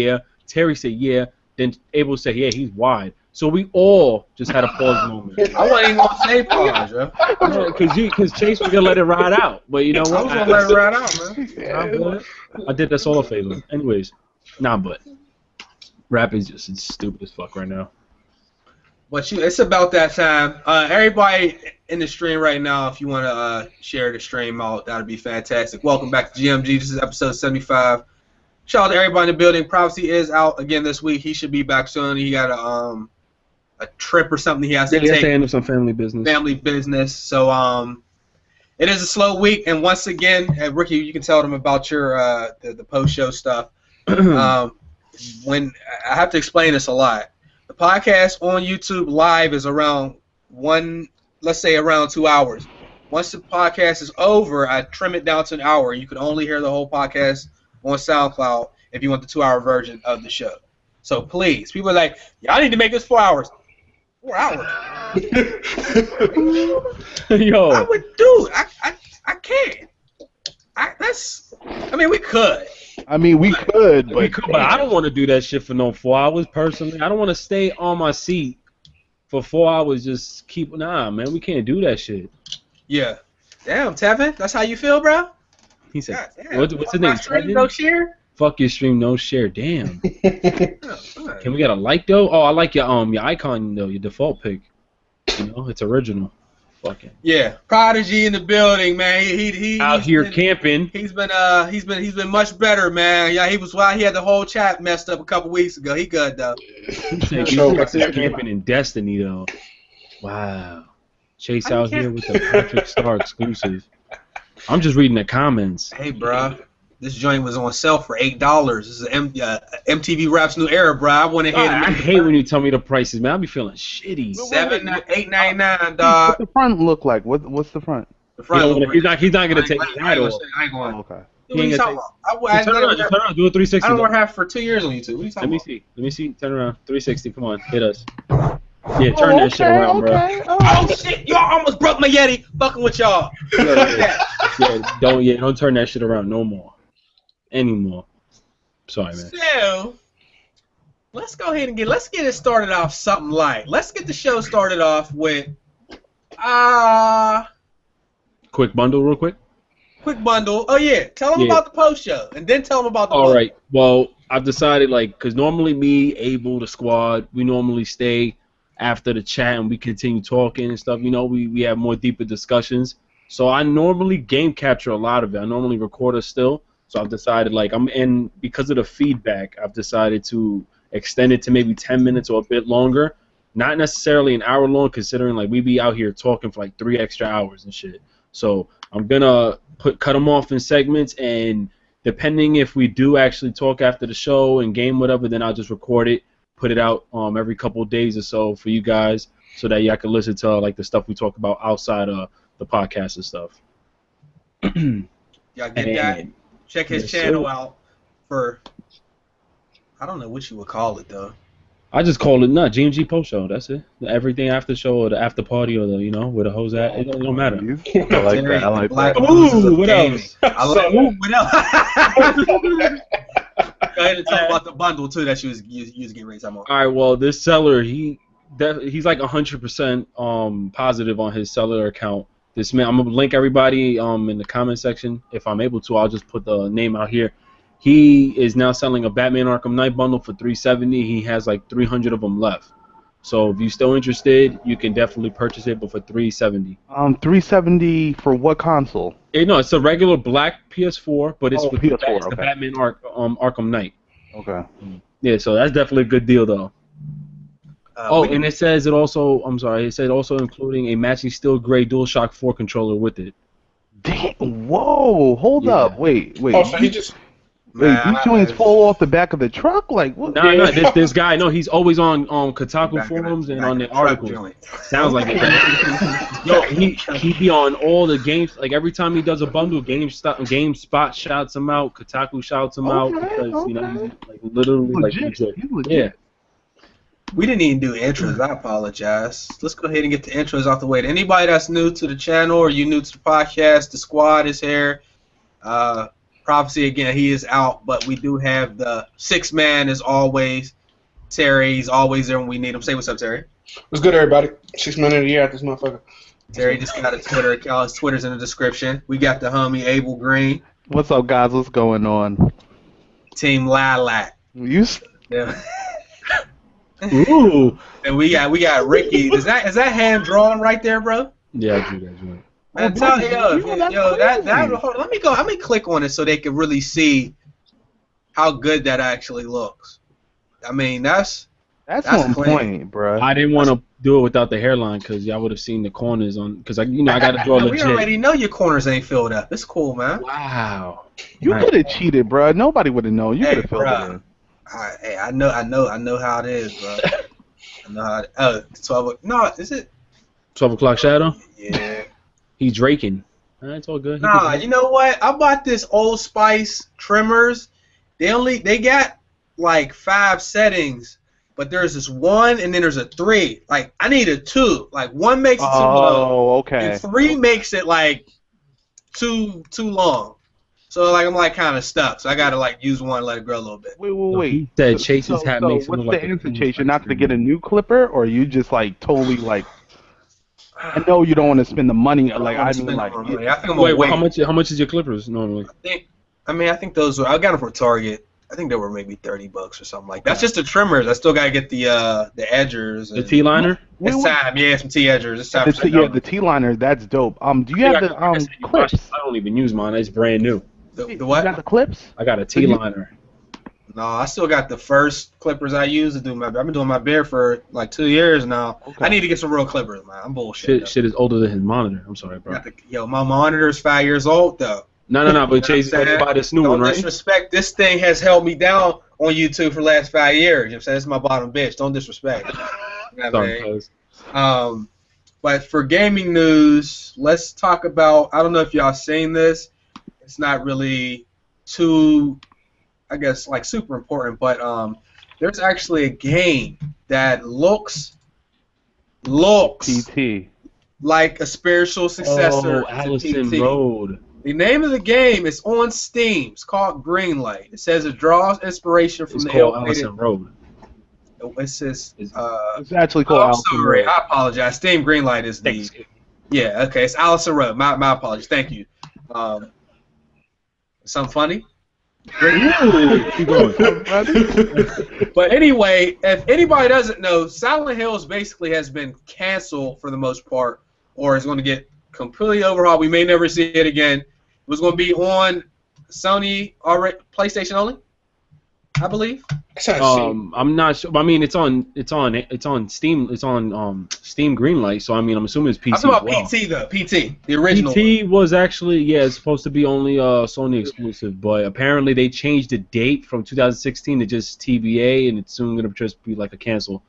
yeah. Terry said, yeah. Then Abel said, yeah, he's wide. So we all just had a pause moment. I wasn't even gonna say pause, yo. Because Chase was gonna let it ride out, but you know what? I was gonna let it ride out, man. I did that solo favor. Anyways, but rap is just stupid as fuck right now. But it's about that time. Everybody in the stream right now, if you want to share the stream out, that'd be fantastic. Welcome back to GMG. This is episode 75. Shout out to everybody in the building. Prophecy is out again this week. He should be back soon. He got a trip or something he has to take. He has to handle some family business. So it is a slow week, and once again, Ricky, you can tell them about your the post-show stuff. When I have to explain this a lot. The podcast on YouTube live is around around 2 hours. Once the podcast is over, I trim it down to an hour. You can only hear the whole podcast on SoundCloud if you want the 2-hour version of the show. So please, people are like, y'all need to make this 4 hours. 4 hours. Yo. I would do it. I can't. We could. But I don't want to do that shit for no 4 hours personally. I don't want to stay on my seat for 4 hours. Just man. We can't do that shit. Yeah. Damn, Tevin, that's how you feel, bro? He said, what's his name? Stream, no share? Fuck your stream, no share. Damn. Can we get a like though? Oh, I like your icon though, your default pic. You know, it's original. Fucking. Yeah, Prodigy in the building, man. He out here camping. He's been much better, man. Yeah, he had the whole chat messed up a couple weeks ago. He good though. He's camping in Destiny though. Wow. Chase out here with the Patrick Star exclusive. I'm just reading the comments. Hey, bro. This joint was on sale for $8. This is MTV Rap's new era, bro. I went ahead and I hate when you tell me the prices, man. I'll be feeling shitty. $8.99, dog. What's the front look like? What's the front? The front. He's not gonna take it out. I ain't going. Oh, okay. What are you talking about? Turn around. Do a 360. I don't work half for 2 years on YouTube. What are you talking about? Let me see. Turn around. 360. Come on, hit us. Yeah, turn that shit around, bro. Oh shit! Y'all almost broke my Yeti. Fucking with y'all. Don't turn that shit around no more. Anymore. Sorry, man. So, let's go ahead and get it started off something light. Let's get the show started off with quick bundle, real quick. Quick bundle. Oh yeah, tell them about the post show, and then tell them about the. All right. Well, I've decided because normally me, Abel, the squad, we normally stay after the chat and we continue talking and stuff. You know, we have more deeper discussions. So I normally game capture a lot of it. I normally record it still. So I've decided because of the feedback, I've decided to extend it to maybe 10 minutes or a bit longer. Not necessarily an hour long, considering we be out here talking for 3 extra hours and shit. So I'm gonna cut them off in segments, and depending if we do actually talk after the show and game whatever, then I'll just record it, put it out every couple of days or so for you guys, so that y'all can listen to the stuff we talk about outside of the podcast and stuff. Y'all get that. Check his channel out for, I don't know what you would call it though. I just call it GMG post show. That's it. Everything after show or the after party or where the hoes at. It don't matter. I like that. I like that. Ooh, what else? What else? Go ahead and talk about the bundle too that you was getting ready to talk about. All right. Well, this seller he's 100% positive on his seller account. This man, I'm gonna link everybody in the comment section if I'm able to. I'll just put the name out here. He is now selling a Batman Arkham Knight bundle for $370. He has 300 of them left. So if you're still interested, you can definitely purchase it, but for $370. $370 for what console? No, it's a regular black PS4, but it's with PS4, the Batman Arkham Knight. Okay. Yeah, so that's definitely a good deal though. And it says it also. I'm sorry. It said also including a matching steel gray DualShock 4 controller with it. Damn! Whoa! Hold up! Wait. Oh, so he just. Wait, these joints fall off the back of the truck? What? No. This guy. No, he's always on Kotaku forums and on the articles. Sounds like it. Yo, he be on all the games. Every time he does a bundle, GameSpot shouts him out. Kotaku shouts him out because he's literally legit. Yeah. We didn't even do intros. I apologize. Let's go ahead and get the intros off the way. To anybody that's new to the channel or you new to the podcast, the squad is here. Prophecy again, he is out, but we do have the sixth man as always. Terry's always there when we need him. Say what's up, Terry. What's good, everybody? 6 minutes of the year at this motherfucker. Terry just got a Twitter account. His Twitter's in the description. We got the homie MrAbelGreen. What's up, guys? What's going on? Team Lilac. Yeah. Ooh. And we got Ricky. Is that hand drawn right there, bro? Yeah, I drew that joint. Man, hold on, let me go. Let me click on it so they can really see how good that actually looks. I mean, that's on clean. point, bro. I didn't want to do it without the hairline because y'all would have seen the corners on. Because I got to draw legit. We already know your corners ain't filled up. It's cool, man. Wow. You could have cheated, bro. Nobody would have known. You could have filled it in. Hey, I know how it is, bro. I know how. 12. No, is it? 12 o'clock shadow. Yeah. He's draking. It's all good. Nah, you know what? I bought this Old Spice trimmers. They got like 5 settings, but there's this 1 and then there's a 3. Like I need a 2. Like 1 makes it too long. Oh, okay. And 3 makes it like too long. So like I'm like kind of stuck. So I gotta like use 1 and let it grow a little bit. Wait. He said Chase's hat makes him what's look the like answer, Chase? You're not to get a new clipper, or you just like totally like? I know you don't want to spend the money. Like I mean, like. I think I'm Wait, how much is your clippers normally? I think those were. I got them from Target. I think they were maybe $30 or something like that. That's just the trimmers. I still gotta get the edgers. The T-liner? It's time. Yeah, some T-edgers. It's time. The T-liner. That's dope. Do you have the clips? I don't even use mine. It's brand new. The what? You got the clips? I got a T-liner. No, I still got the first clippers I use to do my. I've been doing my beard for like 2 years now. Okay. I need to get some real clippers, man. I'm bullshit. Shit is older than his monitor. I'm sorry, bro. My monitor's 5 years old though. No. But Chase, you buy this new one, right? Don't disrespect. This thing has held me down on YouTube for the last 5 years. You know what I'm saying? It's my bottom bitch. Don't disrespect. Sorry, but for gaming news, let's talk about. I don't know if y'all seen this. It's not really too, I guess, like super important, but there's actually a game that looks PT like a spiritual successor to Allison PT. Road. The name of the game is on Steam. It's called Greenlight. It says it draws inspiration from It's called Allison Road. It says it's actually called Allison Road. I apologize. Steam Greenlight is the yeah. Okay, it's Allison Road. My apologies. Thank you. Something funny? Keep going. But anyway, if anybody doesn't know, Silent Hills basically has been canceled for the most part, or is going to get completely overhauled. We may never see it again. It was going to be on Sony or PlayStation only, I believe. I'm not sure. I mean, it's on Steam. It's on Steam Greenlight. So I mean, I'm assuming it's PC. I'm talking about PT though. PT, the original. PT was actually it's supposed to be only Sony exclusive, but apparently they changed the date from 2016 to just TBA, and it's soon gonna just be like a cancel.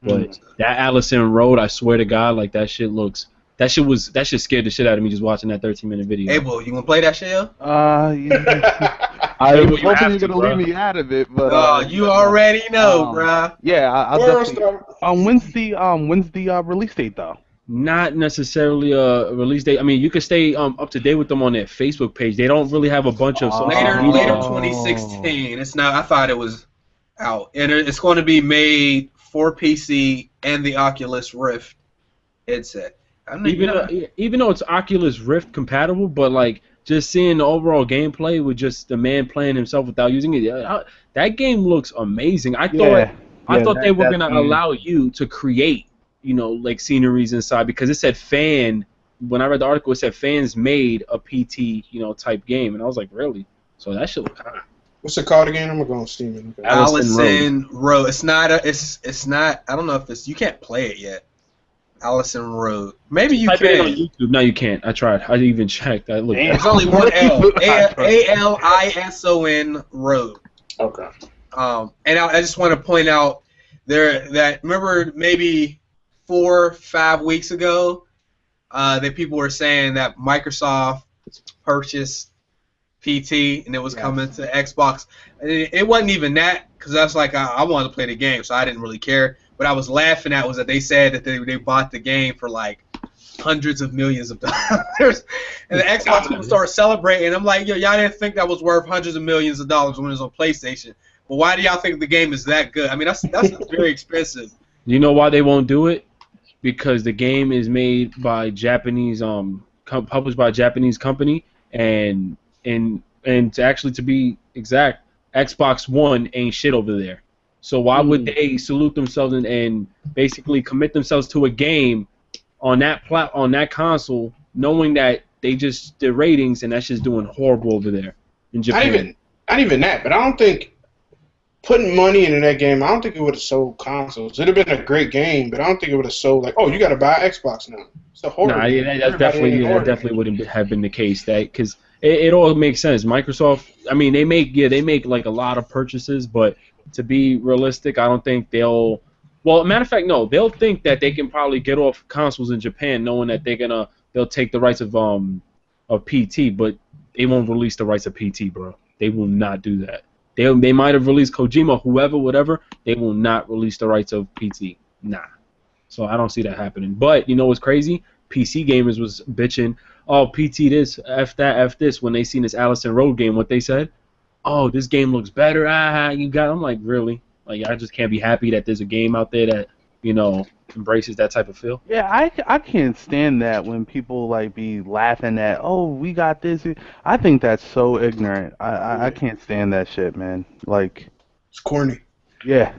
But that Allison Road, I swear to God, like that shit scared the shit out of me just watching that 13-minute video. Hey, boy, you wanna play that shit, yo? Yeah. I was hoping you were gonna leave me out of it, but you already know, bruh. Yeah, I'll definitely. When's the release date though? Not necessarily a release date. I mean, you can stay up to date with them on their Facebook page. They don't really have a bunch of later 2016. It's not. I thought it was out, and it's going to be made for PC and the Oculus Rift headset. Even though it's Oculus Rift compatible, but like. Just seeing the overall gameplay with just the man playing himself without using it, that game looks amazing. I thought they were gonna allow you to create, like sceneries inside because it said fan. When I read the article, it said fans made a PT, type game, and I was like, really? So that shit look hot. What's it called again? I'm gonna go on Steam. Okay. Allison Road. It's not. It's not. I don't know if it's. You can't play it yet. Allison Road. Maybe you Type can. it on YouTube. No, you can't. I tried. I even checked. I looked. It's only one L. Alison Road. Okay. And I just want to point out that remember maybe 4 or 5 weeks ago that people were saying that Microsoft purchased PT and it was coming to Xbox. It wasn't even that because that's like I wanted to play the game, so I didn't really care. What I was laughing at was that they said that they bought the game for like hundreds of millions of dollars. And the Xbox people start celebrating. I'm like, yo, y'all didn't think that was worth hundreds of millions of dollars when it was on PlayStation. But why do y'all think the game is that good? I mean, that's very expensive. You know why they won't do it? Because the game is made by Japanese, published by a Japanese company, and to be exact, Xbox One ain't shit over there. So why would they salute themselves and basically commit themselves to a game on that console, knowing that they just did ratings and that's just doing horrible over there in Japan? Not even that, but I don't think putting money into that game, I don't think it would have sold consoles. It would have been a great game, but I don't think it would have sold like, oh, you got to buy Xbox now. It's a horrible game. That definitely wouldn't have been the case. Because it all makes sense. Microsoft, I mean, they make like a lot of purchases, but to be realistic, I don't think they'll. Well, matter of fact, no, they'll think that they can probably get off consoles in Japan, knowing that they'll take the rights of PT, but they won't release the rights of PT, bro. They will not do that. They might have released Kojima, whoever, whatever. They will not release the rights of PT. Nah. So I don't see that happening. But you know what's crazy? PC gamers was bitching, oh, PT this, F that, F this, when they seen this Allison Road game. What they said? Oh, this game looks better. I'm like, really? Like, I just can't be happy that there's a game out there that, embraces that type of feel. Yeah, I can't stand that when people like be laughing at, oh, we got this. I think that's so ignorant. I can't stand that shit, man. Like, it's corny. Yeah,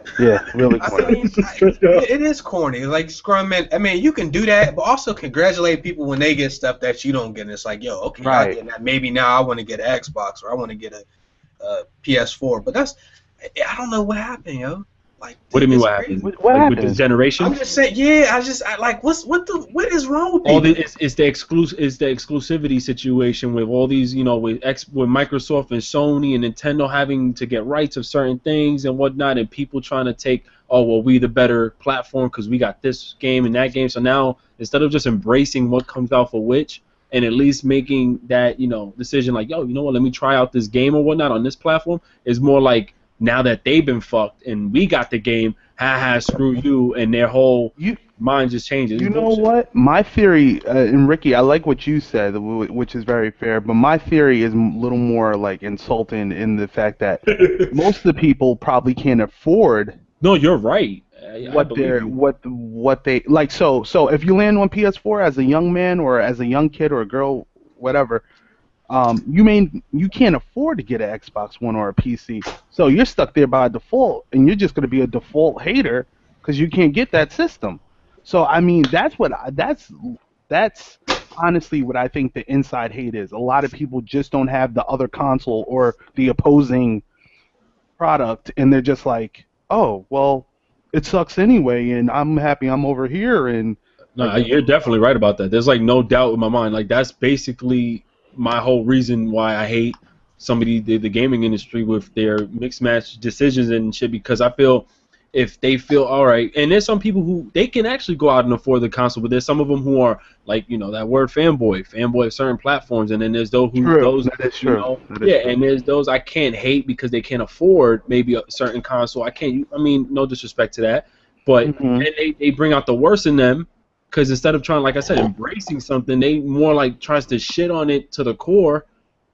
really corny. I mean, it is corny. Like, Scrum, man, I mean, you can do that, but also congratulate people when they get stuff that you don't get. And it's like, yo, okay, right. I get that. Maybe now I want to get an Xbox or I want to get a PS4. But I don't know what happened, yo. Like, what do you mean what happened? What happened? With this generation? I'm just saying, what is wrong with all this? It's the exclusivity situation with all these, with Microsoft and Sony and Nintendo having to get rights of certain things and whatnot, and people trying to take, oh, well, we the better platform because we got this game and that game. So now instead of just embracing what comes out for which, and at least making that, decision like, yo, you know what, let me try out this game or whatnot on this platform, is more like, now that they've been fucked and we got the game, screw you, and their whole mind just changes. You know what? My theory, and Ricky, I like what you said, which is very fair, but my theory is a little more like insulting in the fact that most of the people probably can't afford. So if you land on PS4 as a young man or as a young kid or a girl, whatever. You can't afford to get an Xbox One or a PC, so you're stuck there by default, and you're just going to be a default hater because you can't get that system. So I mean, that's honestly what I think the inside hate is. A lot of people just don't have the other console or the opposing product, and they're just like, oh, well, it sucks anyway, and I'm happy I'm over here. And no, you're definitely right about that. There's like no doubt in my mind. Like that's basically my whole reason why I hate the gaming industry with their mixed match decisions and shit, because I feel if they feel all right, and there's some people who they can actually go out and afford the console, but there's some of them who are like, that word fanboy of certain platforms, and then there's those who and there's those I can't hate because they can't afford maybe a certain console. No disrespect to that, but then they bring out the worst in them. Because instead of trying, like I said, embracing something, they more like tries to shit on it to the core,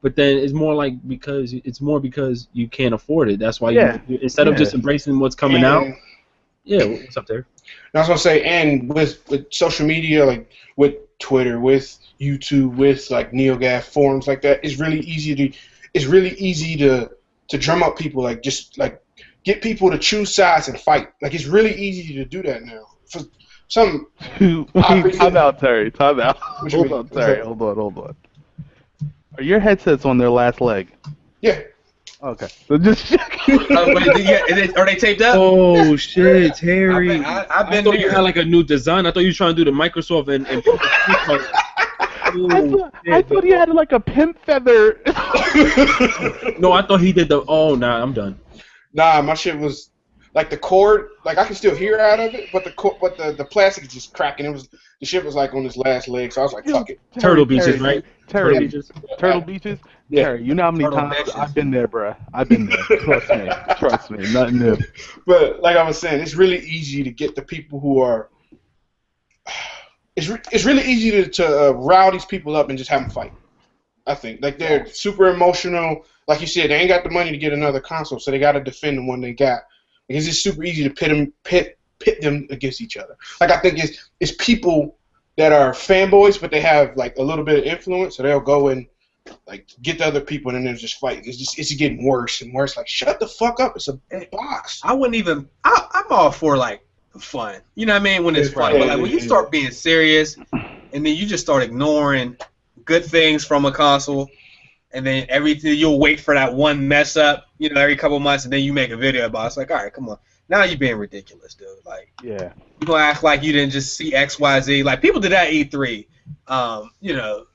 but then it's more like because you can't afford it. That's why you instead of just embracing what's coming out. Yeah, what's up there? That's what I'm saying. And with social media, like with Twitter, with YouTube, with like NeoGAF forums like that, it's really easy to drum up people, like just like get people to choose sides and fight. Like it's really easy to do that now. Time out, Terry. Time out. Hold on, Terry. Hold on. Are your headsets on their last leg? Yeah. Okay. So just are they taped up? Oh shit, Terry! I thought you had like a new design. I thought you were trying to do the Microsoft and I thought he had like a pimp feather. No, I thought he did the. Oh, nah, I'm done. Nah, my shit was. Like the cord, like I can still hear out of it, but the plastic is just cracking. The shit was like on his last leg, so I was like, fuck it. Turtle Beaches, right? Turtle Beaches. Yeah. Terry, you know how many times I've been there, bruh. I've been there. Trust me, nothing new. But like I was saying, it's really easy to get the people who are it's really easy to rile these people up and just have them fight. I think like they're super emotional. Like you said, they ain't got the money to get another console, so they got to defend the one they got. Because it's super easy to pit them against each other. Like I think it's people that are fanboys, but they have like a little bit of influence, so they'll go and like get the other people, and then they're just fighting. It's getting worse and worse. Like shut the fuck up! It's a box. I wouldn't even. I'm all for like fun. You know what I mean? When it's fun, but like when you start being serious, and then you just start ignoring good things from a console, and then everything you'll wait for that one mess up, you know, every couple months, and then you make a video about it. It's like, all right, come on, now you're being ridiculous, dude. Like, Yeah. you gonna act like you didn't just see XYZ. Like people did that at E3. You know,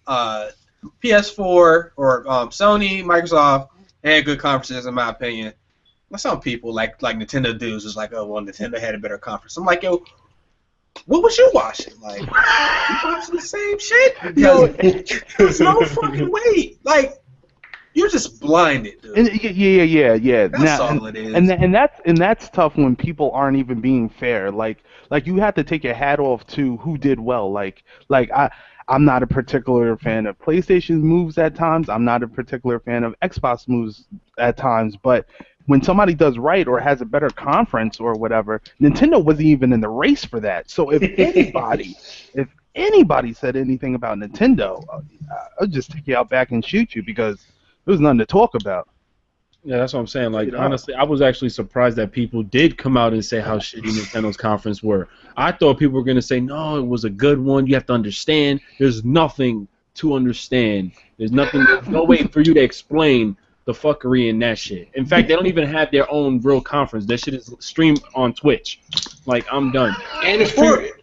PS4 or Sony, Microsoft, they had good conferences in my opinion. But some people like Nintendo dudes was like, oh well, Nintendo had a better conference. I'm like, yo, what was you watching? Like, you watching the same shit? There's no fucking way. Like, you're just blinded, dude. And, yeah. That's all it is. And that's tough when people aren't even being fair. Like you have to take your hat off to who did well. Like I'm not a particular fan of PlayStation's moves at times. I'm not a particular fan of Xbox moves at times. But when somebody does right or has a better conference or whatever, Nintendo wasn't even in the race for that. So if anybody said anything about Nintendo, I'll just take you out back and shoot you because there was nothing to talk about. Yeah, that's what I'm saying. Like, honestly, I was actually surprised that people did come out and say how shitty Nintendo's conference were. I thought people were going to say, no, it was a good one. You have to understand. There's nothing to understand. There's no way for you to explain the fuckery in that shit. In fact, they don't even have their own real conference. That shit is streamed on Twitch. Like, I'm done. And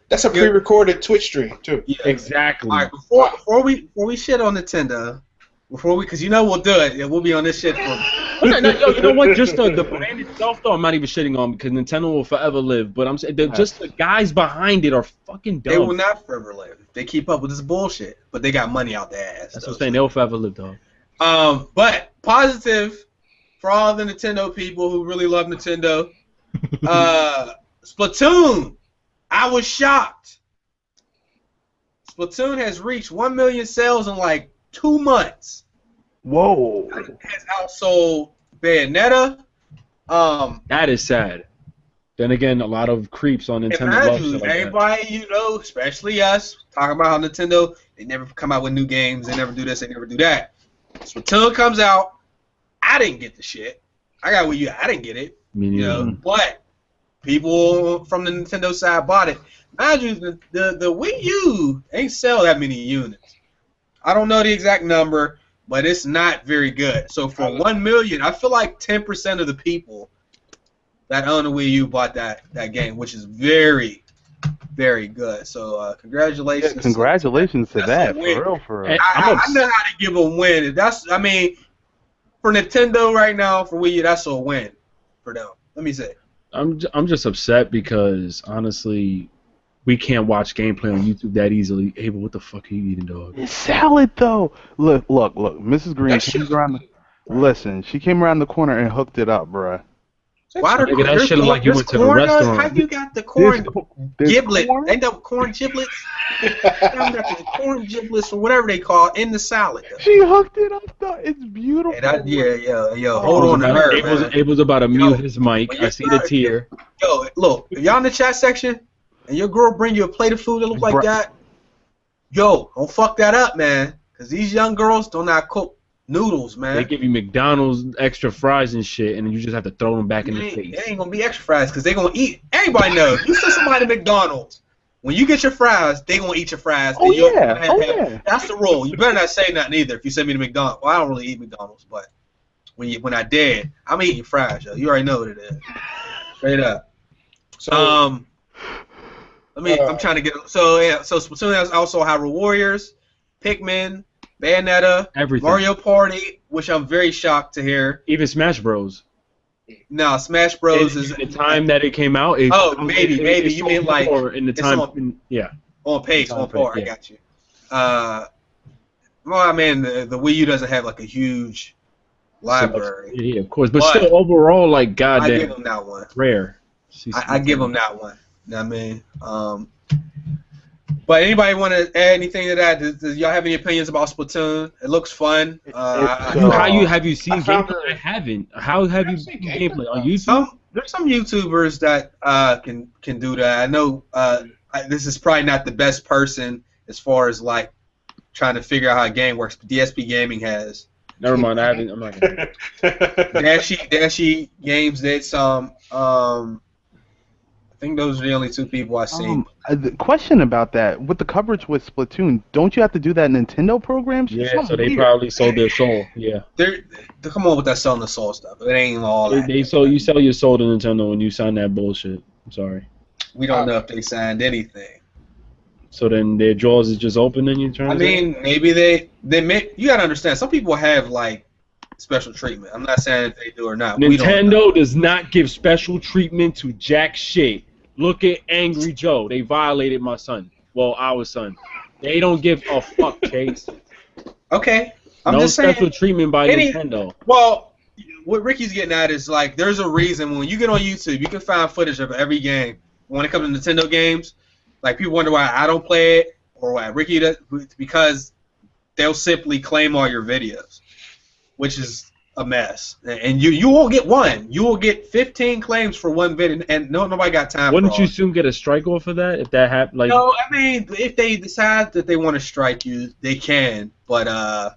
that's a pre-recorded Twitch stream, too. Yeah. Exactly. All right, before we shit on Nintendo, because you know we'll do it. We'll be on this shit for... You know what? Just the brand itself, though, I'm not even shitting on because Nintendo will forever live. But I'm saying just the guys behind it are fucking dumb. They will not forever live. They keep up with this bullshit, but they got money out their ass. That's what I'm saying. They'll forever live, dog. But positive for all the Nintendo people who really love Nintendo. Splatoon. I was shocked. Splatoon has reached 1 million sales in like 2 months. Whoa. It has outsold Bayonetta. That is sad. Then again, a lot of creeps on Nintendo love shit like everybody that. You know, especially us, talking about how Nintendo, they never come out with new games, they never do this, they never do that. Splatoon comes out, I didn't get the shit. I got with you, I didn't get it. Me neither. You know, but people from the Nintendo side bought it. Mind you, the Wii U ain't sell that many units. I don't know the exact number, but it's not very good. So for 1 million, I feel like 10% of the people that own a Wii U bought that game, which is very, very good. So congratulations. Yeah, congratulations to that. For real. I know how to give a win. I mean, for Nintendo right now, for Wii U, that's a win for them. Let me say. I'm just upset because honestly, we can't watch gameplay on YouTube that easily. Abel, what the fuck are you eating, dog? It's salad, though. Look. Mrs. Green, she came around the corner and hooked it up, bruh. That shit look like you went to the restaurant. How you got the corn giblet? Ain't that corn giblets? You got the corn giblets or whatever they call it in the salad. Though. She hooked it up, though. It's beautiful. Yo, hold on to her, man. Abel's about to mute his mic. I see the tear. Yo, look, if y'all in the chat section and your girl bring you a plate of food that look like that, yo, don't fuck that up, man. Because these young girls do not cook noodles, man. They give you McDonald's extra fries and shit, and then you just have to throw them back in the face. It ain't gonna be extra fries because they gonna eat. Everybody knows. You send somebody to McDonald's, when you get your fries, they gonna eat your fries. Oh yeah. That's the rule. You better not say nothing either. If you send me to McDonald's, well, I don't really eat McDonald's, but when I did, I'm eating fries, yo. You already know what it is. Straight up. So I'm trying to get so Splatoon has also Hyrule Warriors, Pikmin, Bayonetta, everything. Mario Party, which I'm very shocked to hear. Even Smash Bros. No, Smash Bros is the time that it came out. Maybe you mean like in the time? On pace, on par. Yeah. I got you. Well, I mean, the Wii U doesn't have like a huge library. Yeah, of course, but still, overall, like goddamn, I give them that one. Rare. I give them that one. You know what I mean? But anybody want to add anything to that? Does y'all have any opinions about Splatoon? It looks fun. Have you seen found gameplay? I haven't. How have you seen gameplay on YouTube? There's some YouTubers that can do that. I know this is probably not the best person as far as like trying to figure out how a game works. But DSP Gaming has. Never mind. I haven't. I'm not gonna. Dashi Games did some. I think those are the only two people I've seen. The question about that, with the coverage with Splatoon, don't you have to do that in Nintendo programs? Yeah, so they probably sold their soul. Yeah. They come on with that selling the soul stuff. It ain't all that. You sell your soul to Nintendo when you sign that bullshit. I'm sorry. We don't know if they signed anything. So then their jaws is just open and you turn. I mean, maybe they may. You gotta understand. Some people have like special treatment. I'm not saying if they do or not. Nintendo does not give special treatment to jack shit. Look at Angry Joe. They violated my son. Well, our son. They don't give a fuck, Chase. Okay. No special treatment by Nintendo. Well, what Ricky's getting at is like there's a reason when you get on YouTube, you can find footage of every game. When it comes to Nintendo games, like people wonder why I don't play it or why Ricky does, because they'll simply claim all your videos, which is a mess. And you won't get one. You will get 15 claims for one video, and nobody got time. Wouldn't you soon get a strike off of that if that happened? Like, no, I mean, if they decide that they want to strike you, they can. But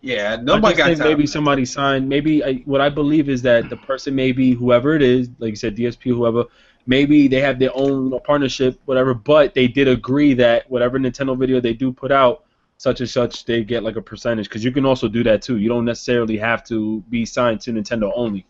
yeah, nobody got time. Maybe somebody signed. Maybe what I believe is that the person, maybe whoever it is, like you said, DSP, whoever. Maybe they have their own partnership, whatever. But they did agree that whatever Nintendo video they do put out, such and such, they get like a percentage, because you can also do that too. You don't necessarily have to be signed to Nintendo only.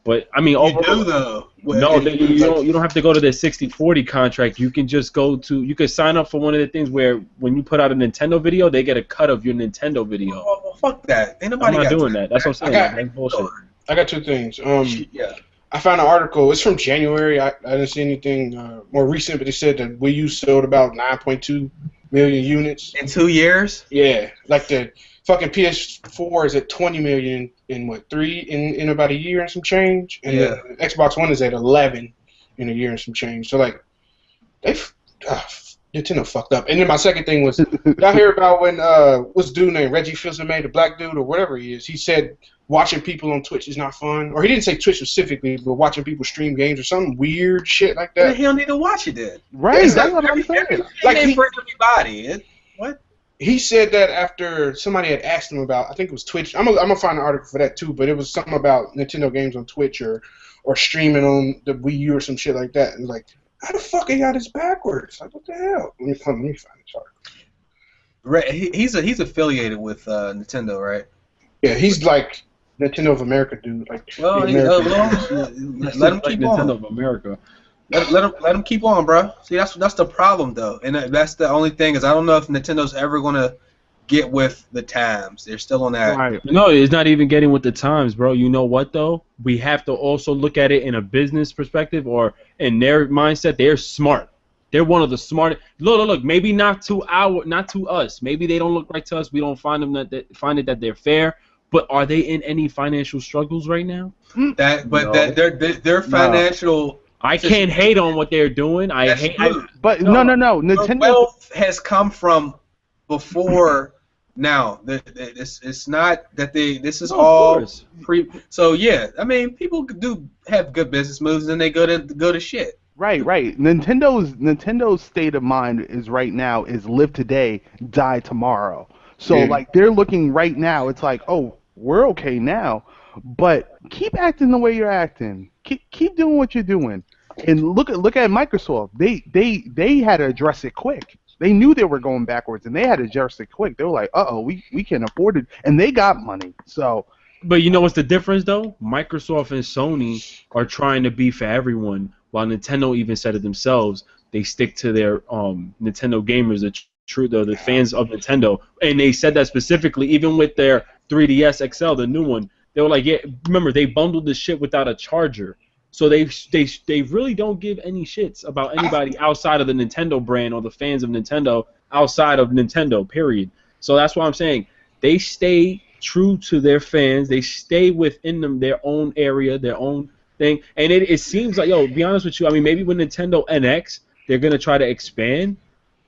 But I mean, you do though. No, you don't have to go to the 60/40 contract. You can just you could sign up for one of the things where when you put out a Nintendo video, they get a cut of your Nintendo video. Well, fuck that. Ain't nobody I'm not doing that. That's what I'm saying. That's bullshit. I got two things. Yeah. I found an article. It's from January. I didn't see anything more recent, but it said that Wii U sold about 9.2 million units in 2 years. Yeah, like the fucking PS4 is at 20 million in in about a year and some change, and the Xbox One is at 11 in a year and some change. So like, Nintendo fucked up. And then my second thing was, y'all hear about when what's the dude named Reggie Fils-Aimé, the black dude or whatever he is? He said watching people on Twitch is not fun, or he didn't say Twitch specifically, but watching people stream games or some weird shit like that. He don't need to watch it then. Right, yeah, that's what I'm saying. Like for everybody. What? He said that after somebody had asked him about, I think it was Twitch. I'm gonna find an article for that too, but it was something about Nintendo games on Twitch or streaming on the Wii U or some shit like that. And like, how the fuck he got this backwards? Like, what the hell? Let me find this article. Right, he's affiliated with Nintendo, right? Yeah, he's like Nintendo of America dude. Like, well, let him keep on. Nintendo of America. Let him keep on, bro. See, that's the problem though, and that's the only thing is I don't know if Nintendo's ever gonna get with the times. They're still on that. Right. No, it's not even getting with the times, bro. You know what though? We have to also look at it in a business perspective, or in their mindset. They're smart. They're one of the smartest. Look. Maybe not to us. Maybe they don't look right to us. We don't find that they're fair. But are they in any financial struggles right now? Their financial. I can't hate on what they're doing. No. Nintendo wealth has come from before now. It's not that this is all pre. So yeah, I mean, people do have good business moves, and they go to shit. Right. Nintendo's state of mind is right now is live today, die tomorrow. So like they're looking right now. It's like, oh, we're okay now, but keep acting the way you're acting. Keep doing what you're doing. And look at Microsoft. They had to address it quick. They knew they were going backwards, and they had to address it quick. They were like, we can afford it, and they got money. So. But you know what's the difference though? Microsoft and Sony are trying to be for everyone, while Nintendo even said it themselves. They stick to their Nintendo gamers, the fans of Nintendo, and they said that specifically even with their 3DS XL, the new one. They were like, yeah, remember they bundled the shit without a charger, so they really don't give any shits about anybody outside of the Nintendo brand or the fans of Nintendo outside of Nintendo. Period. So that's why I'm saying they stay true to their fans. They stay within them their own area, their own thing, and it seems like, be honest with you, I mean, maybe with Nintendo NX they're gonna try to expand.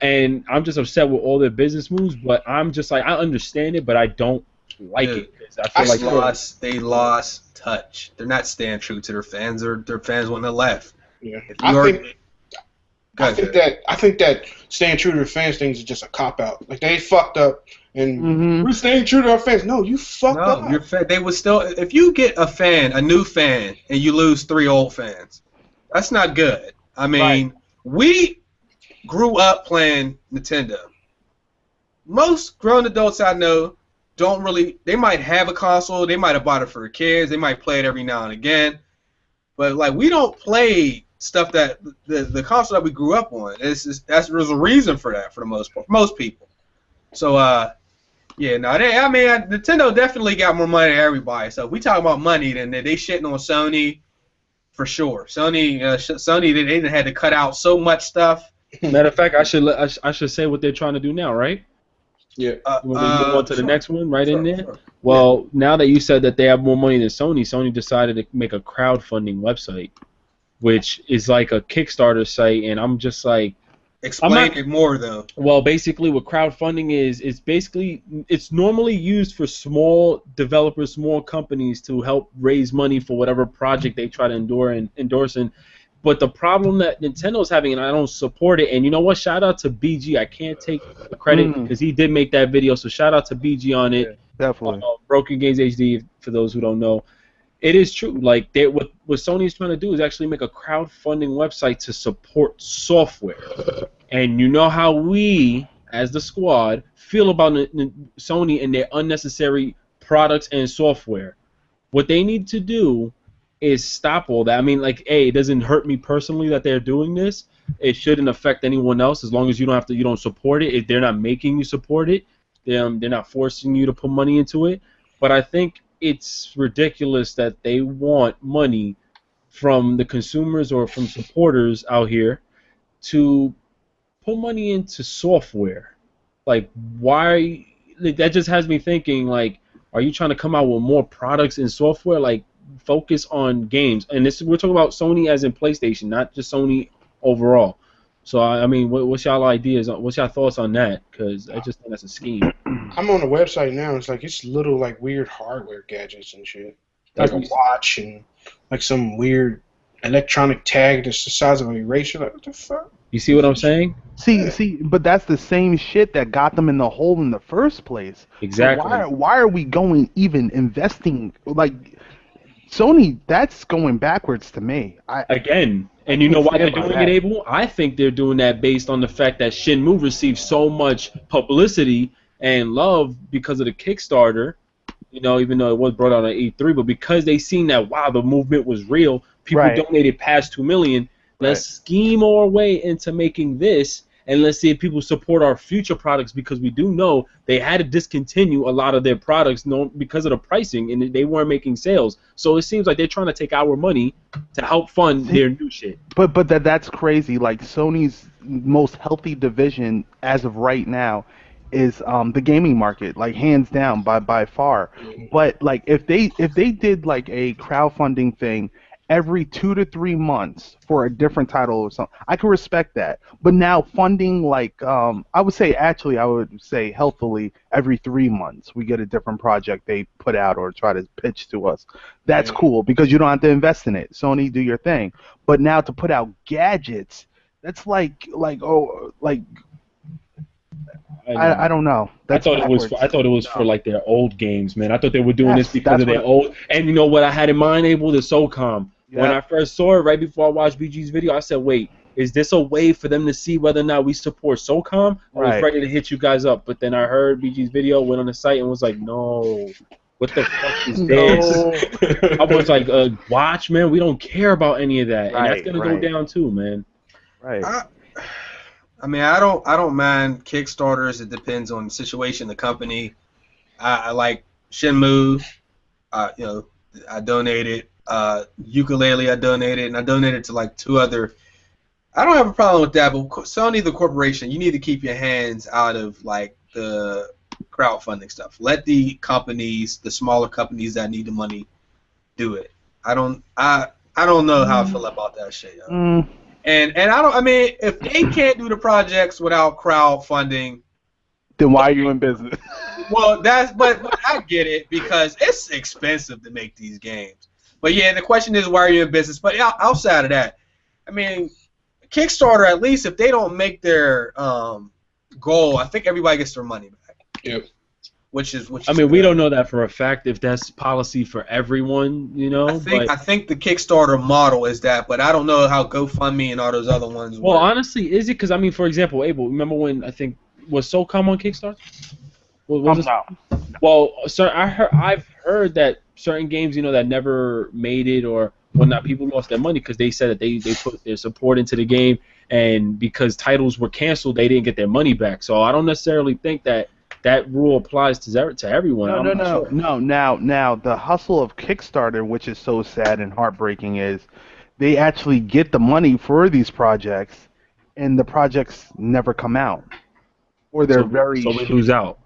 and I'm just upset with all their business moves. But I'm just like, I understand it, but I don't like it. 'Cause I feel like they lost touch. They're not staying true to their fans. Their fans went to left. Yeah. If you I think that staying true to their fans things is just a cop out. Like they fucked up and we're staying true to our fans. No, you fucked up. They would still. If you get a new fan, and you lose 3 old fans, that's not good. I mean, we grew up playing Nintendo. Most grown adults I know don't really. They might have a console. They might have bought it for their kids. They might play it every now and again. But like, we don't play stuff that the console that we grew up on. There's a reason for that for the most part, for most people. So Nintendo definitely got more money than everybody. So if we talk about money, then they shitting on Sony for sure. Sony they had to cut out so much stuff. Matter of fact, I should say what they're trying to do now, right? Yeah. You want to move on to the next one right in there? Sure. Well, now that you said that they have more money than Sony decided to make a crowdfunding website, which is like a Kickstarter site, and I'm just like... Explain it more, though. Well, basically what crowdfunding is, it's normally used for small developers, small companies to help raise money for whatever project they try to endorse. But the problem that Nintendo's having, and I don't support it, and you know what? Shout out to BG. I can't take the credit because he did make that video, so shout out to BG on it. Yeah, definitely. Broken Games HD, for those who don't know. It is true. Like what Sony's trying to do is actually make a crowdfunding website to support software. And you know how we, as the squad, feel about Sony and their unnecessary products and software. What they need to do is stop all that. I mean, like, it doesn't hurt me personally that they're doing this. It shouldn't affect anyone else as long as you don't support it. If they're not making you support it, they're not forcing you to put money into it. But I think it's ridiculous that they want money from the consumers or from supporters out here to put money into software. Like, why? Like, that just has me thinking, like, are you trying to come out with more products in software? Like, focus on games. And we're talking about Sony as in PlayStation, not just Sony overall. So, I mean, what's y'all ideas? What's y'all thoughts on that? Because I just think that's a scheme. I'm on the website now. It's like it's little like weird hardware gadgets and shit, like a watch and like some weird electronic tag that's the size of an eraser. Like, what the fuck? You see what I'm saying? See, but that's the same shit that got them in the hole in the first place. Exactly. So why are we investing like Sony? That's going backwards to me. Again. And you know why they're doing it, Abel? I think they're doing that based on the fact that Shenmue received so much publicity and love because of the Kickstarter, you know, even though it was brought out on E3, but because they seen that, wow, the movement was real, people donated past 2 million, let's scheme our way into making this, and let's see if people support our future products, because we do know they had to discontinue a lot of their products because of the pricing, and they weren't making sales. So it seems like they're trying to take our money to help fund their new shit. But that's crazy. Like, Sony's most healthy division as of right now is the gaming market, like hands down by far. But like if they did like a crowdfunding thing every 2 to 3 months for a different title or something, I could respect that. But now funding like I would say healthily every 3 months we get a different project they put out or try to pitch to us. That's cool because you don't have to invest in it. Sony, do your thing. But now to put out gadgets, that's like I don't know. I thought it was for like their old games, man. I thought they were doing this because of their old. And you know what I had in mind, Abel? The SOCOM. Yeah. When I first saw it, right before I watched BG's video, I said, "Wait, is this a way for them to see whether or not we support SOCOM?" I was ready to hit you guys up, but then I heard BG's video, went on the site, and was like, "No, what the fuck is this?" I was like, "Watch, man. We don't care about any of that, and that's gonna go down too, man." Right. I mean, I don't mind Kickstarters. It depends on the situation, the company. I like Shenmue. You know, I donated. Ukulele, I donated, and I donated to like 2 other. I don't have a problem with that, but Sony, the corporation, you need to keep your hands out of like the crowdfunding stuff. Let the companies, the smaller companies that need the money, do it. I don't know how I feel about that shit. Yo. And I don't. I mean, if they can't do the projects without crowdfunding, Then why are you in business? well, but I get it because it's expensive to make these games. But yeah, the question is why are you in business? But outside of that, I mean, Kickstarter, at least if they don't make their goal, I think everybody gets their money back. Yep. Which is I mean, we don't know that for a fact if that's policy for everyone, you know. I think the Kickstarter model is that, but I don't know how GoFundMe and all those other ones work. Well, honestly, is it? Because I mean, for example, Abel, remember when I think was SOCOM on Kickstarter? Well, sir, I've heard that certain games, you know, that never made it or whatnot, people lost their money because they said that they put their support into the game, and because titles were canceled, they didn't get their money back. So I don't necessarily think that rule applies to everyone. No. Now, the hustle of Kickstarter, which is so sad and heartbreaking, is they actually get the money for these projects, and the projects never come out, or they're so we lose out.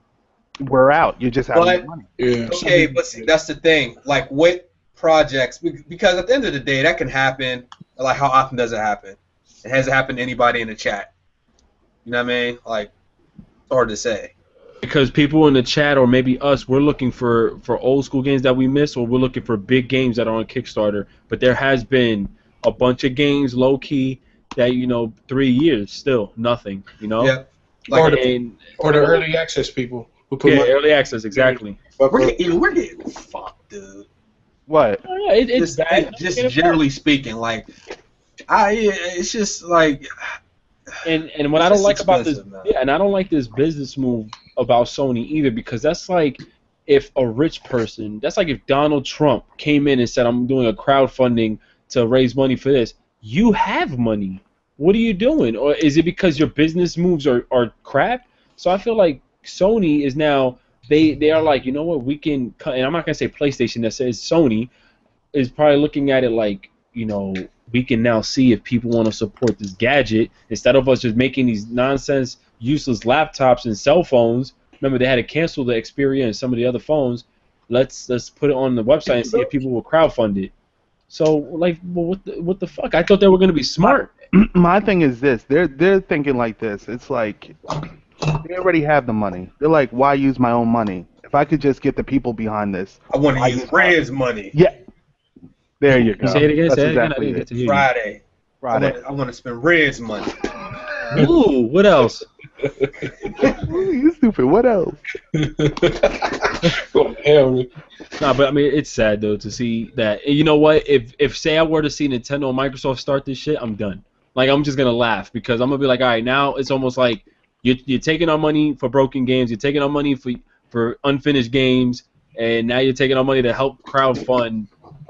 We're out. You're just out of money. Yeah. Okay, but see, that's the thing. Like with projects, because at the end of the day, that can happen. Like, how often does it happen? It hasn't happened to anybody in the chat. You know what I mean? Like, it's hard to say. Because people in the chat, or maybe us, we're looking for old school games that we miss, or we're looking for big games that are on Kickstarter. But there has been a bunch of games, low key, that 3 years still nothing. Yeah. Like, or the early access people who put money. Early access, exactly. We're getting fucked, dude. What? It's bad. Just generally speaking, like, it's just like. And what I don't like about this, and I don't like this business move about Sony either, because that's like if a rich person, that's like if Donald Trump came in and said, I'm doing a crowdfunding to raise money for this. You have money. What are you doing? Or is it because your business moves are crap? So I feel like Sony is now, they are like, you know what, we can, and I'm not going to say PlayStation, that says Sony is probably looking at it like, we can now see if people want to support this gadget instead of us just making these nonsense, useless laptops and cell phones. Remember, they had to cancel the Xperia and some of the other phones. Let's put it on the website and see if people will crowdfund it. So, like, well, what the fuck? I thought they were going to be smart. My thing is this: they're thinking like this. It's like they already have the money. They're like, why use my own money? If I could just get the people behind this, I want to use Red's money. Yeah. There you go. Say it again. That's Say it again. exactly I didn't get to hear Friday. Friday. I want to spend Red's money. Ooh, what else? You stupid. What else? Oh, hell. Nah, but I mean, it's sad though to see that. And you know what? If say I were to see Nintendo and Microsoft start this shit, I'm done. Like, I'm just gonna laugh because I'm gonna be like, all right, now it's almost like you're taking our money for broken games, you're taking our money for unfinished games, and now you're taking our money to help crowdfund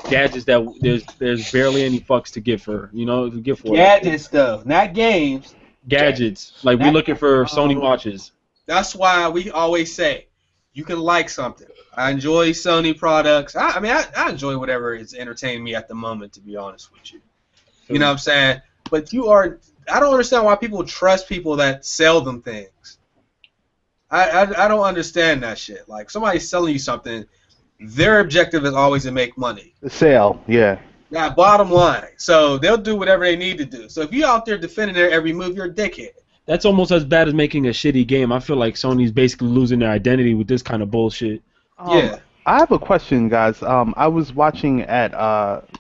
gadgets that there's barely any fucks to give for. To give for Gadgets though, not games. Gadgets. Like, we're looking for Sony watches. That's why we always say you can like something. I enjoy Sony products. I mean, I enjoy whatever is entertaining me at the moment, to be honest with you. You know what I'm saying? But I don't understand why people trust people that sell them things. I don't understand that shit. Like, somebody's selling you something, their objective is always to make money. The sale, yeah. Yeah, bottom line. So they'll do whatever they need to do. So if you're out there defending their every move, you're a dickhead. That's almost as bad as making a shitty game. I feel like Sony's basically losing their identity with this kind of bullshit. Yeah. I have a question, guys. I was watching at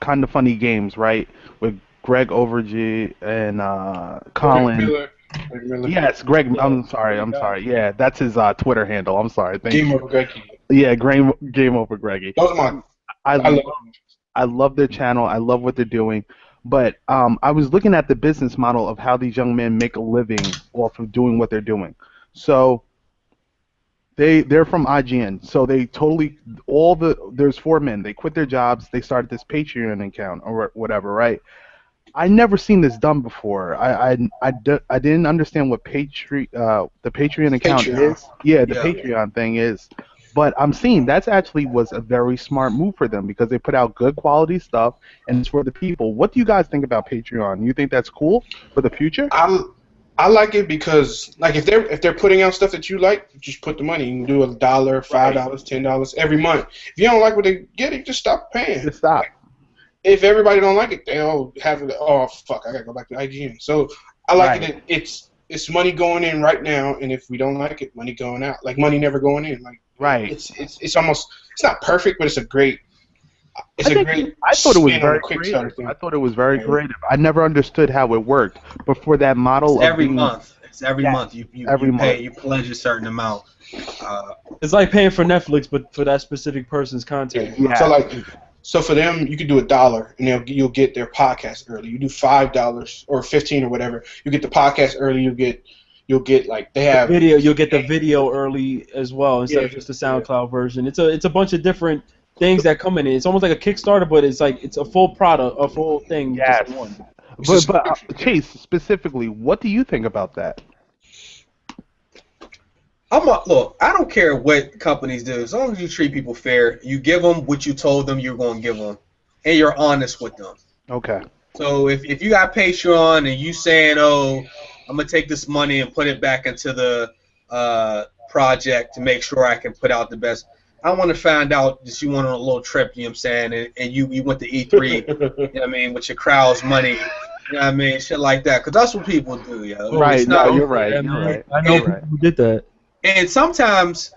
Kind of Funny Games, right, with Greg Overgy and Colin. Greg Miller. Yes, Greg. I'm sorry. Yeah, that's his Twitter handle. I'm sorry. Game Over Greggy. Yeah, Game Over Greggy. Those are I love their channel. I love what they're doing. But I was looking at the business model of how these young men make a living off of doing what they're doing. So they're from IGN. So they totally there's 4 men. They quit their jobs. They started this Patreon account or whatever, right? I never seen this done before. I didn't understand what the Patreon account is. Yeah, the Patreon thing is. But I'm seeing that's actually was a very smart move for them because they put out good quality stuff and it's for the people. What do you guys think about Patreon? You think that's cool for the future? I like it because, like, if they're putting out stuff that you like, just put the money. You can do $1, $5, $10 every month. If you don't like what they get, just stop paying. Just stop. if everybody don't like it, they'll have it. Oh fuck, I gotta go back to IGN. So I like it. It's money going in right now, and if we don't like it, money going out. Like money never going in. Like it's almost it's not perfect, but it's a great. I thought it was very creative. I thought it was very creative. I never understood how it worked, but for that model, it's every month. It's every month. You pay. You pledge a certain amount. It's like paying for Netflix, but for that specific person's content. Yeah. So for them, you could do $1, and you'll get their podcast early. You do $5 or $15 or whatever. You get the podcast early. You'll get like they have video. You'll get the video early as well instead of just the SoundCloud version. It's a bunch of different things that come in. It's almost like a Kickstarter, but it's like it's a full product, a full thing. Yes. Just one. But Chase, specifically, what do you think about that? Look, I don't care what companies do. As long as you treat people fair, you give them what you told them you're going to give them, and you're honest with them. Okay. So if you got Patreon and you saying, oh, I'm going to take this money and put it back into the project to make sure I can put out the best. I want to find out that you went on a little trip, you know what I'm saying, and you went to E3, you know what I mean, with your crowd's money, you know what I mean, shit like that, because that's what people do, yo. Right, no, you're right. You're right. I know people who did that. And sometimes,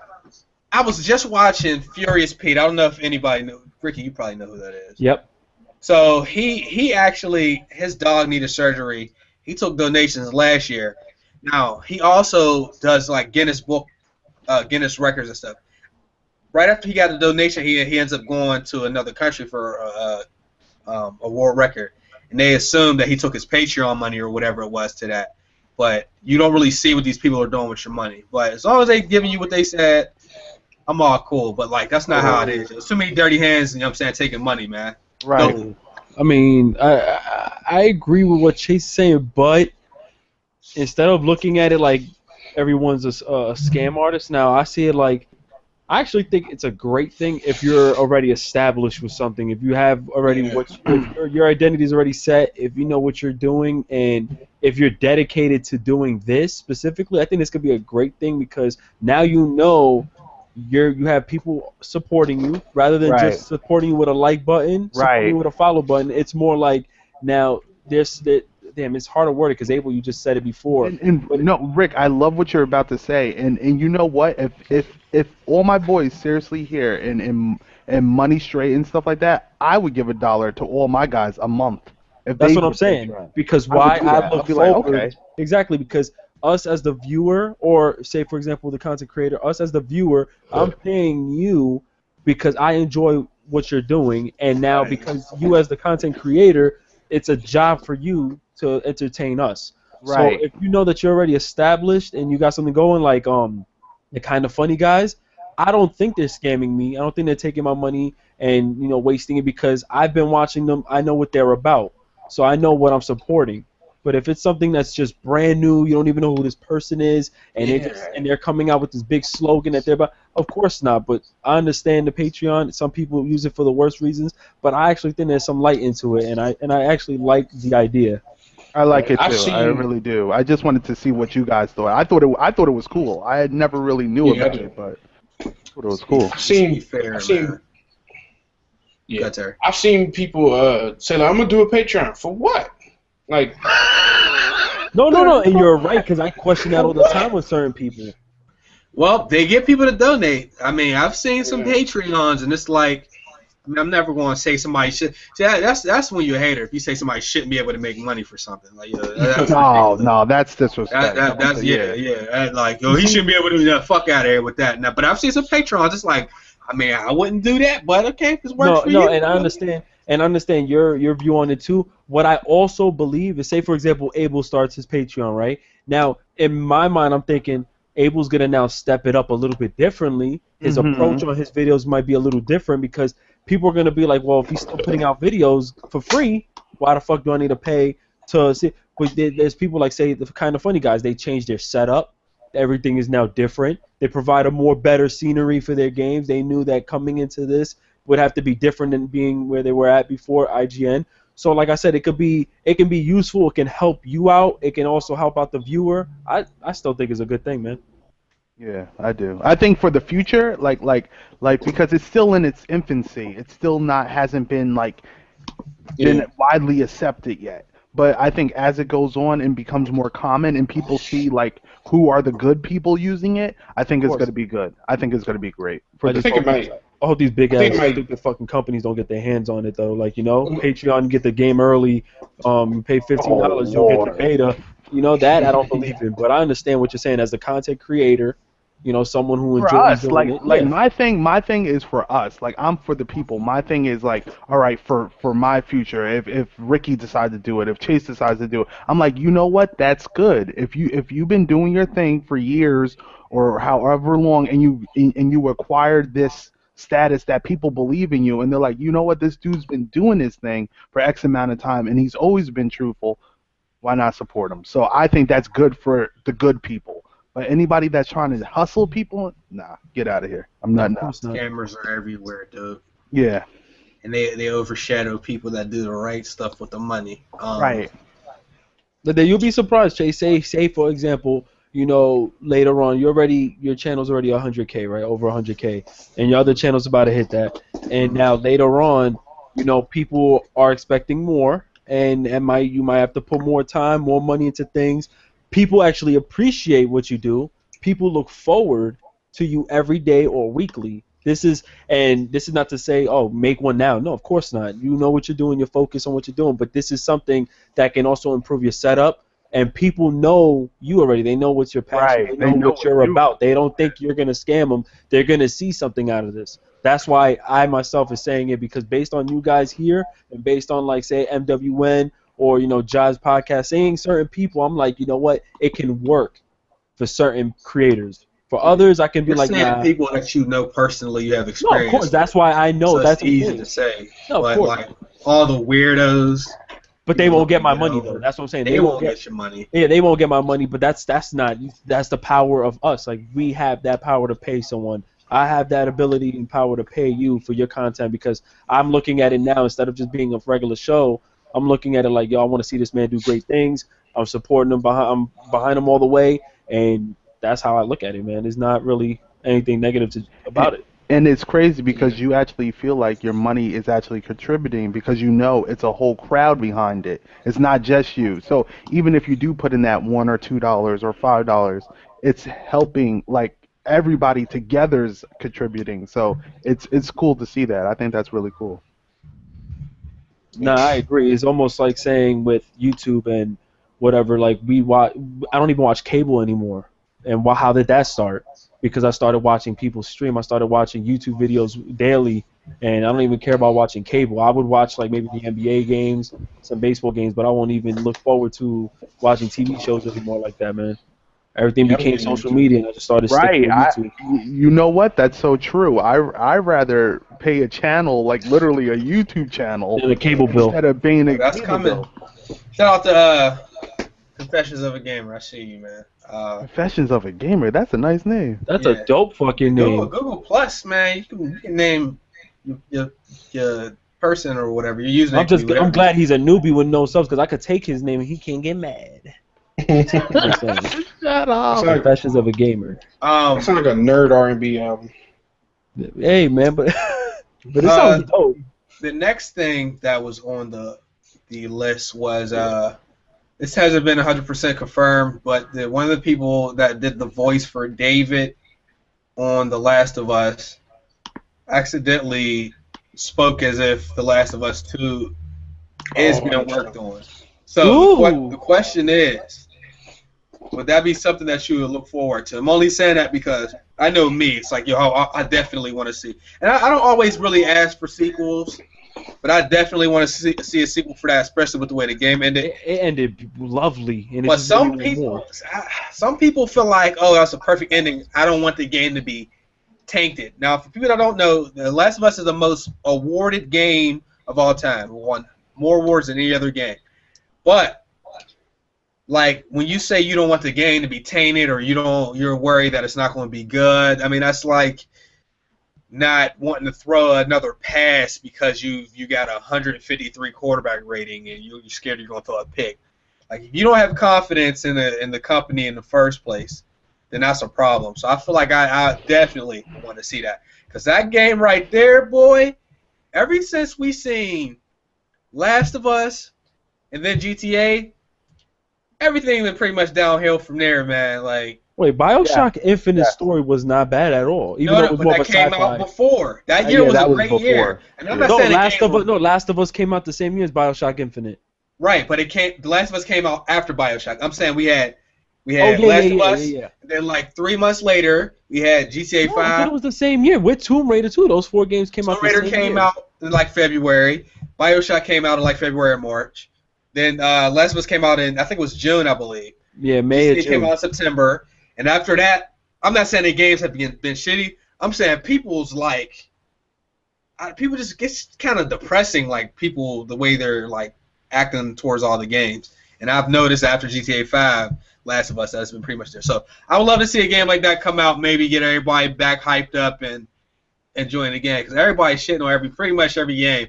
I was just watching Furious Pete. I don't know if anybody knew. Ricky, you probably know who that is. Yep. So he actually, his dog needed surgery. He took donations last year. Now, he also does like Guinness Records and stuff. Right after he got the donation, he ends up going to another country for a world record. And they assumed that he took his Patreon money or whatever it was to that. But you don't really see what these people are doing with your money. But as long as they giving you what they said, I'm all cool. But like that's not how it is. There's too many dirty hands, you know what I'm saying, taking money, man. Right. No. I mean, I agree with what Chase is saying, but instead of looking at it like everyone's a scam artist, now I see it like I actually think it's a great thing if you're already established with something. If you have already your identity is already set, if you know what you're doing, and if you're dedicated to doing this specifically, I think this could be a great thing because now you know you have people supporting you rather than just supporting you with a like button, supporting you with a follow button. It's more like now damn, it's hard to word it because Abel, you just said it before. No, Rick, I love what you're about to say, and you know what? If all my boys seriously here and Money Straight and stuff like that, I would give $1 to all my guys a month. That's what I'm saying. Because why I look forward exactly because us as the viewer, or say for example the content creator, us as the viewer, I'm paying you because I enjoy what you're doing, and now because you as the content creator, it's a job for you to entertain us. Right. So if you know that you're already established and you got something going like the Kind of Funny guys, I don't think they're scamming me. I don't think they're taking my money and wasting it because I've been watching them. I know what they're about, so I know what I'm supporting. But if it's something that's just brand new, you don't even know who this person is, and they're coming out with this big slogan that they're about, of course not. But I understand the Patreon. Some people use it for the worst reasons, but I actually think there's some light into it, and I actually like the idea. I like it too. I really do. I just wanted to see what you guys thought. I thought it was cool. I had never really knew about it, but I thought it was cool. I've seen people say, like, I'm going to do a Patreon. For what? Like, no, and you're right, because I question that all the time with certain people. Well, they get people to donate. I mean, I've seen some Patreons, and it's like, I mean, I'm never going to say somebody should. See, that's when you're a hater. If you say somebody shouldn't be able to make money for something, like, no, that's disrespect. That's like, he shouldn't be able to do that. Fuck out of here with that. Now, but I've seen some Patrons. It's like, I mean, I wouldn't do that, but okay, if it works for you. No, and I understand your view on it too. What I also believe is, say for example, Abel starts his Patreon, right? Now, in my mind, I'm thinking Abel's gonna now step it up a little bit differently. His approach on his videos might be a little different because people are gonna be like, well, if he's still putting out videos for free, why the fuck do I need to pay to see? But there's people like, say, the Kind of Funny guys. They change their setup. Everything is now different. They provide a more better scenery for their games. They knew that coming into this would have to be different than being where they were at before IGN. So like I said, it can be useful. It can help you out. It can also help out the viewer. I still think it's a good thing, man. Yeah, I do. I think for the future, like because it's still in its infancy. It's still hasn't been like been widely accepted yet. But I think as it goes on and becomes more common and people see like who are the good people using it, I think it's going to be good. I think it's going to be great. I just hope, I hope these big ass stupid fucking companies don't get their hands on it though. Like Patreon, you get the game early. You pay $15, you'll get the beta. That I don't believe in. But I understand what you're saying as a content creator. Someone who enjoys for us, doing it. Like my thing is for us. Like I'm for the people. My thing is like, all right, for my future. If Ricky decides to do it, if Chase decides to do it, I'm like, you know what? That's good. If you've been doing your thing for years or however long, and you acquired this status that people believe in you, and they're like, you know what? This dude's been doing his thing for X amount of time, and he's always been truthful. Why not support him? So I think that's good for the good people. But anybody that's trying to hustle people, nah, get out of here. I'm not. Scammers are everywhere, dude. Yeah. And they overshadow people that do the right stuff with the money. Right. But then you'll be surprised, Chase. Say for example, later on, your channel's already 100K, right? Over 100K, and your other channel's about to hit that. And now later on, people are expecting more, and you might have to put more time, more money into things. People actually appreciate what you do. People look forward to you every day or weekly. This is not to say, oh, make one now. No, of course not. You know what you're doing. You're focused on what you're doing. But this is something that can also improve your setup. And people know you already. They know what your passion. Right. They know what you're about. They don't think you're going to scam them. They're going to see something out of this. That's why I myself is saying it, because based on you guys here and based on, like, say, MWN or, Jazz Podcast, saying certain people, I'm like, you know what? It can work for certain creators. For others, I can be like, nah. People that you know personally, you have experience. No, of course. That's why I know. So that's it's easy to say. No, but of course. Like all the weirdos. But they won't get my money though. That's what I'm saying. They won't get your money. Yeah, they won't get my money. But that's the power of us. Like, we have that power to pay someone. I have that ability and power to pay you for your content, because I'm looking at it now, instead of just being a regular show, I'm looking at it like, yo, I want to see this man do great things. I'm supporting him. I'm behind him all the way, and that's how I look at it, man. There's not really anything negative about it. And it's crazy because you actually feel like your money is actually contributing, because it's a whole crowd behind it. It's not just you. So even if you do put in that $1 or $2 or $5, it's helping, like, everybody together's contributing. So it's cool to see that. I think that's really cool. No, I agree. It's almost like saying with YouTube and whatever, like, I don't even watch cable anymore. And how did that start? Because I started watching people stream. I started watching YouTube videos daily, and I don't even care about watching cable. I would watch, like, maybe the NBA games, some baseball games, but I won't even look forward to watching TV shows anymore like that, man. Everything became social media, and I just started sticking with YouTube. You know what? That's so true. I rather pay a channel, like literally a YouTube channel, than a cable bill. Instead of paying a That's cable coming. bill. Shout out to Confessions of a Gamer. I see you, man. Confessions of a Gamer. That's a nice name. That's a dope fucking name. Google Plus, man. You can name your person or whatever you're using. I'm glad he's a newbie with no subs, because I could take his name and he can't get mad. Shut up. Confessions of a Gamer. It sounds like a nerd R&B album. Hey, man, but it sounds dope. The next thing that was on the list was this hasn't been 100% confirmed, but one of the people that did the voice for David on The Last of Us accidentally spoke as if The Last of Us 2 is being worked on. So the question is, would that be something that you would look forward to? I'm only saying that because I know me. It's like, yo, I definitely want to see. And I don't always really ask for sequels, but I definitely want to see a sequel for that, especially with the way the game ended. It ended lovely. And but some people feel like, oh, that's a perfect ending. I don't want the game to be tainted. Now, for people that don't know, The Last of Us is the most awarded game of all time. We won more awards than any other game. But like, when you say you don't want the game to be tainted, or you're worried that it's not going to be good, I mean, that's like not wanting to throw another pass because you got a 153 quarterback rating and you're scared you're going to throw a pick. Like, if you don't have confidence in the company in the first place, then that's a problem. So I feel like I definitely want to see that, because that game right there, boy, ever since we seen Last of Us, and then GTA. Everything been pretty much downhill from there, man. Like, Wait, BioShock Infinite yeah. story was not bad at all, even though no, it was but more of that a came out sci-fi. before. That year Yeah, was that a was great before. year, and I'm not No, saying Last of Us came out the same year as BioShock Infinite. right, but it came. The Last of Us came out after BioShock. I'm saying we had Oh yeah, Last of yeah, Us, yeah, yeah. and then like 3 months later we had GTA No, I thought 5. it was the same year with Tomb Raider too. Those 4 games came Tomb out the Raider same came year. out in like February. BioShock came out in like February or March. Then Last of Us came out in, I think it was June, I believe. Yeah, May or GTA came June. out in September. And after that, I'm not saying the games have been shitty. I'm saying people's like, people just gets kind of depressing, like people, the way they're like acting towards all the games. And I've noticed after GTA 5, Last of Us, that's been pretty much there. So I would love to see a game like that come out, maybe get everybody back hyped up and enjoying the game. Because everybody's shitting on pretty much every game.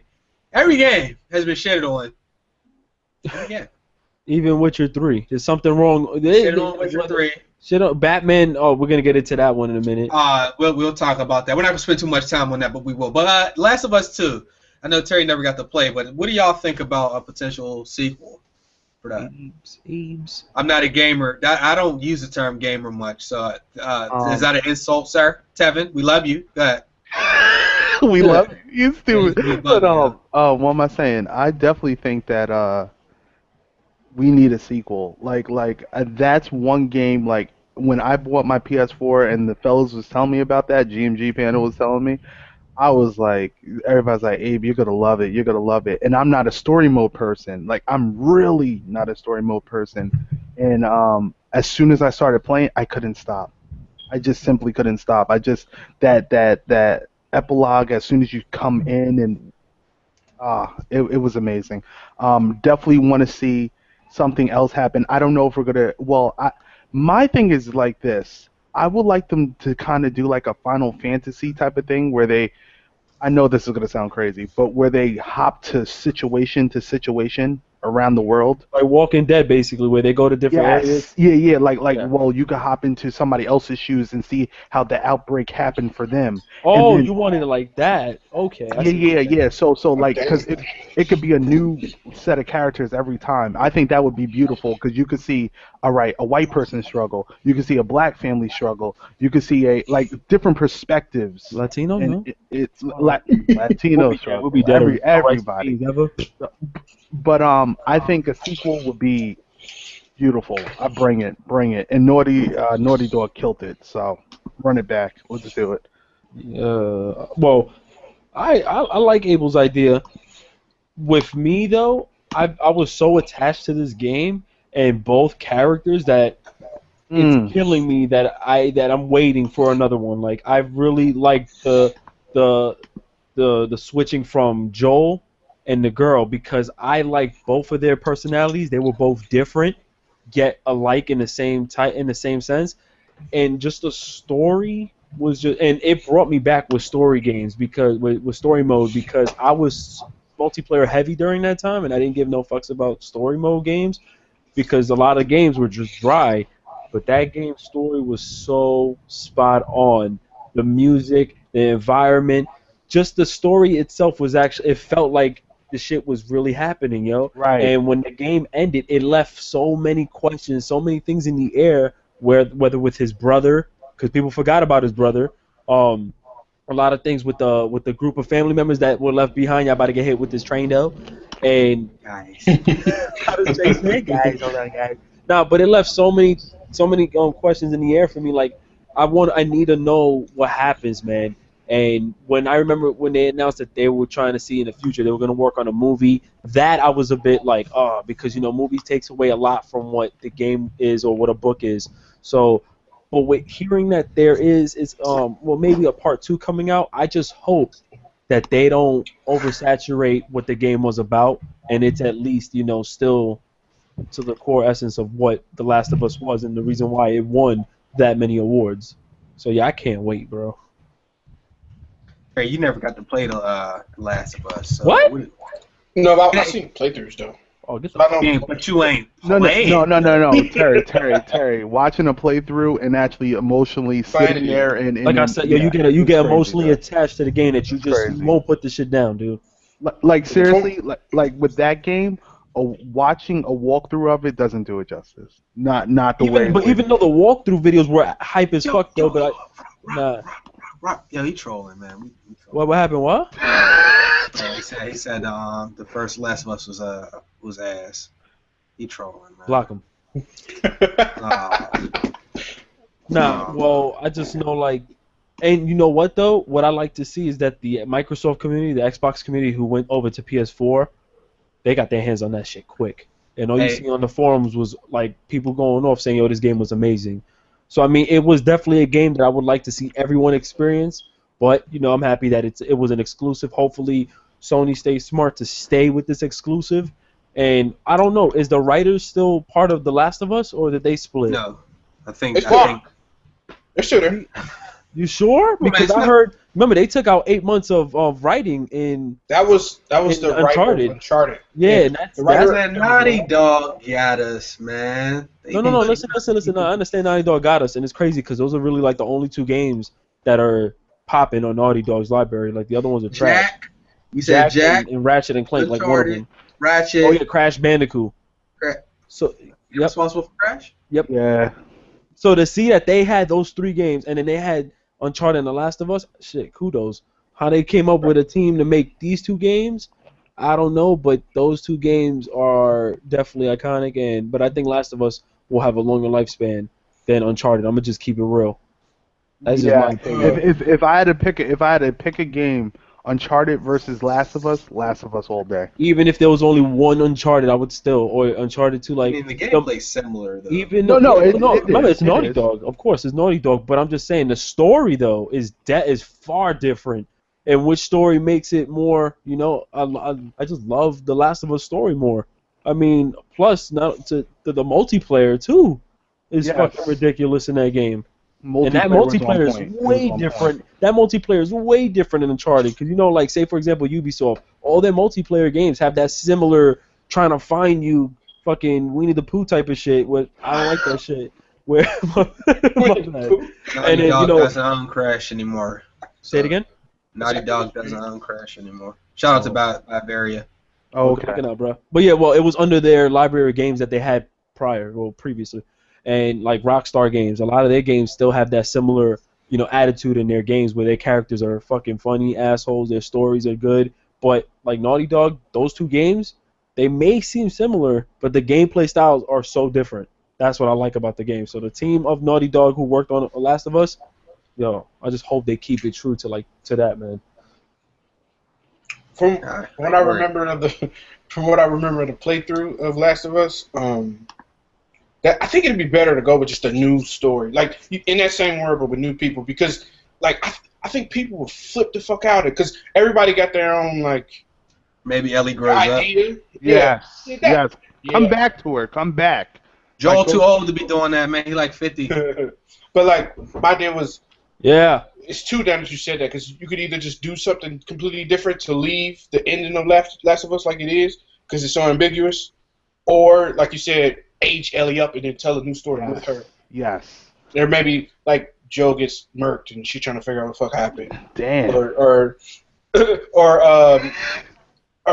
Every game has been shitted on. Every game. Even Witcher 3. There's something wrong. Shitted on Witcher 3. Shit on Batman. Oh, we're gonna get into that one in a minute. We'll talk about that. We're not gonna spend too much time on that, but we will. But Last of Us 2. I know Terry never got to play, but what do y'all think about a potential sequel for that? Ebes. I'm not a gamer. I don't use the term gamer much, so is that an insult, sir? Tevin, we love you. Go ahead. We love you, stupid. We But love what am I saying? I definitely think that we need a sequel. That's one game. Like when I bought my PS4 and the fellas was telling me about that, GMG panel was telling me, I was like, everybody's like, Abe, you're gonna love it. You're gonna love it. And I'm not a story mode person. Like I'm really not a story mode person. And as soon as I started playing, I couldn't stop. I just simply couldn't stop. I just that epilogue as soon as you come in and it was amazing. Definitely want to see something else happen. I don't know if we're gonna. Well, my thing is like this. I would like them to kind of do like a Final Fantasy type of thing where they. I know this is gonna sound crazy, but where they hop to situation around the world. Like Walking Dead, basically, where they go to different areas. Yeah. Like Yeah. well, you could hop into somebody else's shoes and see how the outbreak happened for them. Oh, And then, you wanted it like that? Okay. I see what you're saying. yeah. So like, because it could be a new set of characters every time. I think that would be beautiful because you could see, all right, a white person struggle. You could see a black family struggle. You could see different perspectives. Latino, And no. it's Latino struggle. We'll be dead. Everybody. Never. But I think a sequel would be beautiful. I bring it. And Naughty Dog killed it. So run it back. Let's just do it. Well, I like Abel's idea. With me though, I was so attached to this game and both characters that it's killing me that I'm waiting for another one. Like I really liked the switching from Joel and the girl because I liked both of their personalities. They were both different, yet alike in the same sense, and just the story was just, and it brought me back with story games because with story mode because I was multiplayer heavy during that time and I didn't give no fucks about story mode games because a lot of games were just dry, but that game's story was so spot on. The music, the environment, just the story itself was actually, it felt like the shit was really happening, yo. Right. And when the game ended, it left so many questions, so many things in the air, whether with his brother, because people forgot about his brother, a lot of things with the group of family members that were left behind. Y'all about to get hit with this train, though. And Guys. how does Jay say, guys? Hold on, guys. Nah, but it left so many questions in the air for me. Like I need to know what happens, man. And I remember when they announced that they were trying to see in the future they were going to work on a movie, that I was a bit like, because movies takes away a lot from what the game is or what a book is. So, but with hearing that there is maybe a part 2 coming out, I just hope that they don't oversaturate what the game was about, and it's at least still to the core essence of what The Last of Us was and the reason why it won that many awards. So yeah, I can't wait, bro. Hey, you never got to play the Last of Us. So What? No, I've seen playthroughs though. Oh, get the But I don't. But you ain't No, played. no. Terry. Watching a playthrough and actually emotionally sitting there and like I said, you get emotionally attached. attached to the game that you Crazy. won't put the shit down, dude. Like seriously, like with that game, watching a walkthrough of it doesn't do it justice. Not the way. Even though the walkthrough videos were hype as fuck though, but Yo, he trolling, man. We what happened? What? he said the first Last of Us was ass. He trolling, man. Block him. Well, I just know like, and you know what though? What I like to see is that the Microsoft community, the Xbox community, who went over to PS4, they got their hands on that shit quick. And all you see on the forums was like people going off saying, "Yo, this game was amazing." So I mean, it was definitely a game that I would like to see everyone experience. But you know, I'm happy that it was an exclusive. Hopefully, Sony stays smart to stay with this exclusive. And I don't know, is the writers still part of The Last of Us, or did they split? No, I think they're still there. You sure? Because I heard. Remember, they took out 8 months of writing in. That was the Uncharted. Uncharted. Yeah, and that's that Naughty Dog got us, man. No. Listen. No, I understand Naughty Dog got us, and it's crazy because those are really like the only 2 games that are popping on Naughty Dog's library. Like the other ones are trash. You said Jack and Ratchet and Clank, like one of them. Ratchet. Oh yeah, Crash Bandicoot. So you're responsible for Crash? Yep. Yeah. So to see that they had those 3 games, and then they had Uncharted and The Last of Us, shit, kudos. How they came up with a team to make these 2 games, I don't know, but those 2 games are definitely iconic. But I think Last of Us will have a longer lifespan than Uncharted. I'm gonna just keep it real. That's just my opinion. If I had to pick a game, Uncharted versus Last of Us all day. Even if there was only one Uncharted, I would still, or Uncharted 2, like. I mean, the gameplay's similar though. Remember, it's Naughty Dog. Of course, it's Naughty Dog. But I'm just saying, the story though is far different. And which story makes it more? You know, I just love the Last of Us story more. I mean, plus now to the multiplayer too is fucking ridiculous in that game. And that multiplayer is way different. That multiplayer is way different than Uncharted. Because, you know, like, say, for example, Ubisoft, all their multiplayer games have that similar trying to find you fucking Winnie the Pooh type of shit. I don't like that shit. Where, Naughty Dog doesn't own Crash anymore. Say it again? Naughty Dog doesn't own Crash anymore. Shout out to Bavaria. Oh, okay. Looking out, bro. But yeah, well, it was under their library of games that they had previously. And like Rockstar games, a lot of their games still have that similar, you know, attitude in their games where their characters are fucking funny assholes, their stories are good. But like Naughty Dog, those 2 games, they may seem similar, but the gameplay styles are so different. That's what I like about the game. So the team of Naughty Dog who worked on The Last of Us, yo, I just hope they keep it true to that, man. From what I remember of the playthrough of Last of Us, I think it'd be better to go with just a new story, like in that same world, but with new people, because like I think people would flip the fuck out because everybody got their own like. Maybe Ellie grows idea. up. Yes. Come back to her. Come back. Joel too old to be doing that, man. He like 50. But like my idea was. Yeah. It's too damn that you said that because you could either just do something completely different to leave the ending of Last of Us like it is because it's so ambiguous, or like you said. Age Ellie up and then tell a new story with her. Yes. There may be like Joe gets murked and she's trying to figure out what the fuck happened. Damn. Or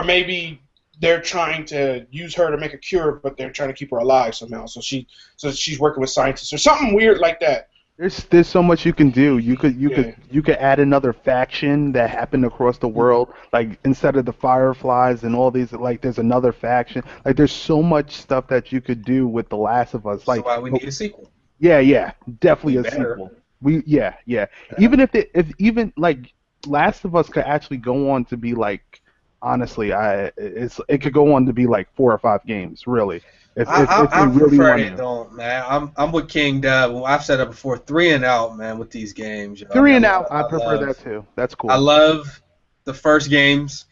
maybe they're trying to use her to make a cure, but they're trying to keep her alive somehow. So she's working with scientists or something weird like that. There's so much you can do. You could add another faction that happened across the world. Like instead of the Fireflies and all these, like there's another faction. Like there's so much stuff that you could do with The Last of Us. Like that's why we need a sequel. Yeah, definitely a sequel. Even if like Last of Us could actually go on to be like, honestly, it could go on to be like 4 or 5 games, really. I prefer they don't, man. I'm with King Dub. I've said it before. 3 and out, man, with these games. 3 and out. I prefer that too. That's cool. I love the first games.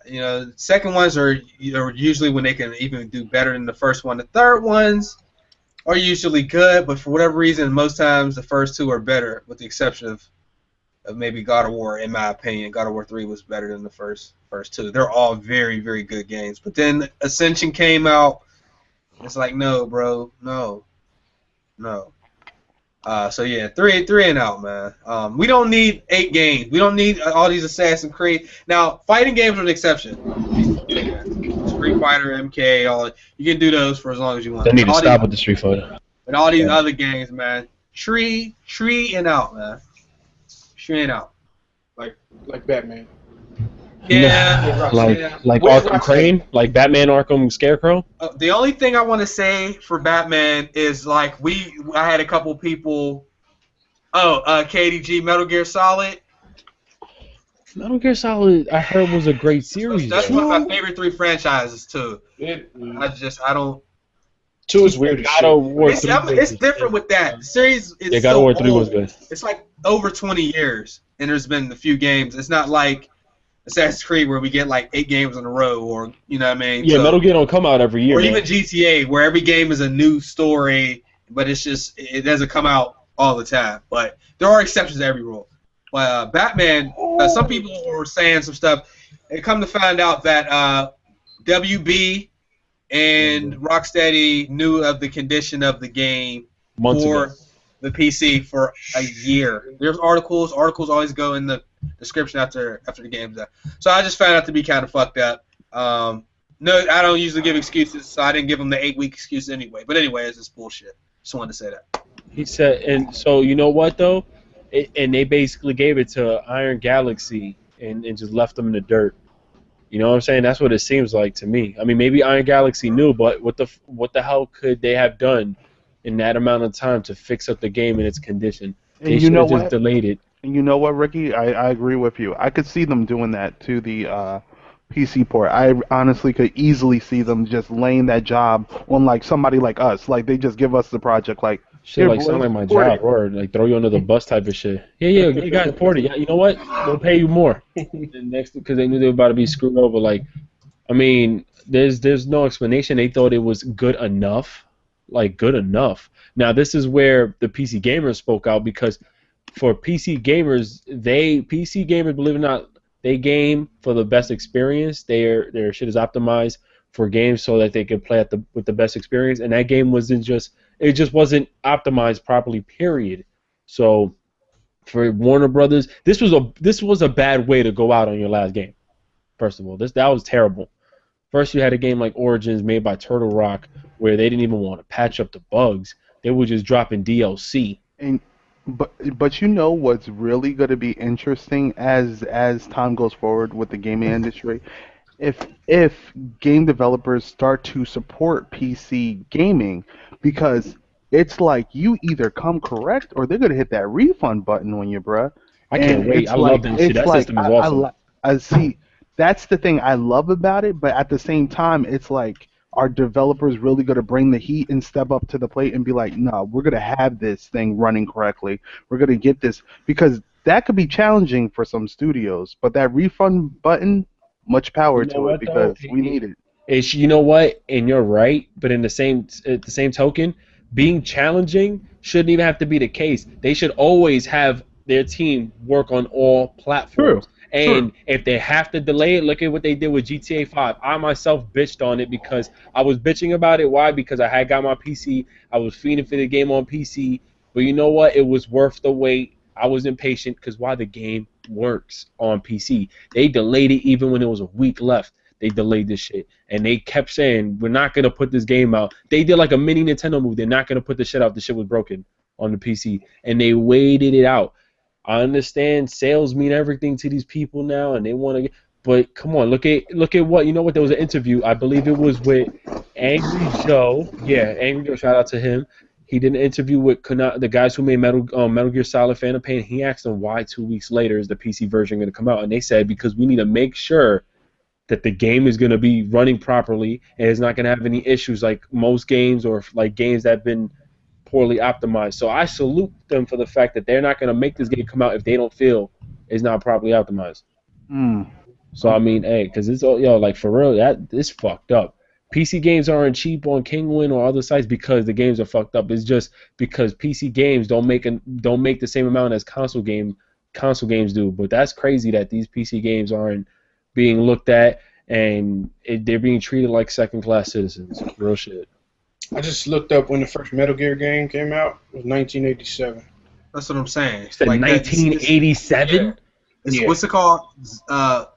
You know, second ones are usually when they can even do better than the first one. The third ones are usually good, but for whatever reason, most times the first 2 are better, with the exception of maybe God of War. In my opinion, God of War 3 was better than the first 2. They're all very, very good games. But then Ascension came out. It's like, no, bro, no. So yeah, three and out, man. We don't need 8 games. We don't need all these Assassin's Creed. Now, fighting games are an exception. Street Fighter, MK, all you can do those for as long as you want. They need to stop with the Street Fighter. And all these other games, man. Tree and out, man. Tree and out. Like Batman. Yeah. Like Arkham Crane, like Batman Arkham Scarecrow. The only thing I want to say for Batman is like I had a couple people. KDG Metal Gear Solid. Metal Gear Solid, I heard was a great series. That's one of my favorite 3 franchises too. I don't. 2 is weird. It's different with that. The series is God of War 3 was good. It's like over 20 years, and there's been a few games. It's not like Assassin's Creed where we get like 8 games in a row, or you know what I mean? Yeah, Metal Gear don't come out every year. Or even GTA, where every game is a new story, but it doesn't come out all the time. But there are exceptions to every rule. But Batman, some people were saying some stuff, and come to find out that WB and Rocksteady knew of the condition of the game for the PC for a year. There's articles always go in the description after the game's out. So I just found out to be kind of fucked up. No, I don't usually give excuses, so I didn't give them the 8-week excuse anyway. But anyway, it's just bullshit. Just wanted to say that. He said, and so you know what though? And they basically gave it to Iron Galaxy and just left them in the dirt. You know what I'm saying? That's what it seems like to me. I mean, maybe Iron Galaxy knew, but what the hell could they have done in that amount of time to fix up the game in its condition? They should have just delayed it. And you know what, Ricky? I agree with you. I could see them doing that to the PC port. I honestly could easily see them just laying that job on like somebody like us. Like they just give us the project, like shit, like sound like my job, or like throw you under the bus type of shit. Yeah, you guys port it. Yeah, you know what? We'll pay you more. Next, because they knew they were about to be screwed over. Like, I mean, there's no explanation. They thought it was good enough, like good enough. Now this is where the PC gamers spoke out, because for PC gamers, believe it or not, they game for the best experience. Their shit is optimized for games so that they can play with the best experience, and that game wasn't just optimized properly, period. So for Warner Brothers, this was a bad way to go out on your last game. First of all, that was terrible. First, you had a game like Origins made by Turtle Rock where they didn't even want to patch up the bugs. They were just dropping DLC. But you know what's really going to be interesting as time goes forward with the gaming industry? If game developers start to support PC gaming, because it's like you either come correct or they're going to hit that refund button on you, bruh. I can't wait. I love that shit. That system is awesome. I see. That's the thing I love about it, but at the same time, it's like, are developers really going to bring the heat and step up to the plate and be like, no, we're going to have this thing running correctly. We're going to get this, because that could be challenging for some studios. But that refund button, much power to it, because we need it. It's, you know what, and you're right, but at the same token, being challenging shouldn't even have to be the case. They should always have their team work on all platforms. True. And if they have to delay it, look at what they did with GTA 5. I myself bitched on it because I was bitching about it. Why? Because I had got my PC. I was feeding for the game on PC. But you know what? It was worth the wait. I was impatient because the game works on PC. They delayed it even when it was a week left. They delayed this shit. And they kept saying, we're not going to put this game out. They did like a mini Nintendo move. They're not going to put the shit out. The shit was broken on the PC. And they waited it out. I understand sales mean everything to these people now, and they want to get. But come on, look at what, you know what? There was an interview. I believe it was with Angry Joe. Yeah, Angry Joe. Shout out to him. He did an interview with the guys who made Metal Gear Solid: Phantom Pain. He asked them why 2 weeks later is the PC version going to come out, and they said because we need to make sure that the game is going to be running properly and it's not going to have any issues like most games or like games that have been poorly optimized. So I salute them for the fact that they're not going to make this game come out if they don't feel it's not properly optimized. So I mean, hey, because it's all, like for real, it's fucked up. PC games aren't cheap on Kingwin or other sites because the games are fucked up. It's just because PC games don't make the same amount as console games do. But that's crazy that these PC games aren't being looked at and they're being treated like second-class citizens. Real shit. I just looked up when the first Metal Gear game came out. It was 1987. That's what I'm saying. It's like 1987. Yeah. What's it called?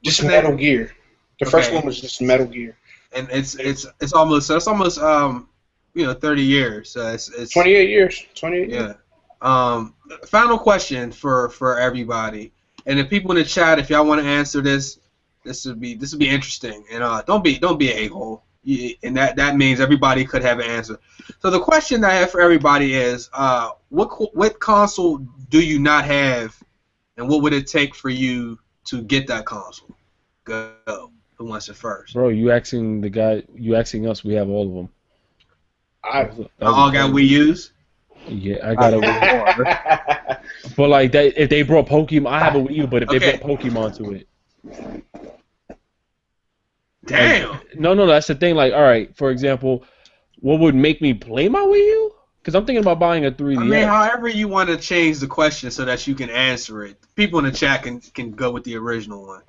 Just Metal Gear. The first one was just Metal Gear. And it's almost 30 years. So it's 28 years. 28 yeah. years. Final question for everybody, and the people in the chat, if y'all want to answer this would be interesting. And don't be an a-hole. And that means everybody could have an answer. So the question I have for everybody is, what console do you not have, and what would it take for you to get that console? Go. Who wants it first? Bro, you asking us, we have all of them. I all got Wii U's? Yeah, I got a Wii U. But like that, if they brought Pokemon, I have a Wii U, but if they brought Pokemon to it. Damn. Like, no, that's the thing. Like, all right, for example, what would make me play my Wii U? Because I'm thinking about buying a 3DS. I mean, however you want to change the question so that you can answer it. People in the chat can go with the original one.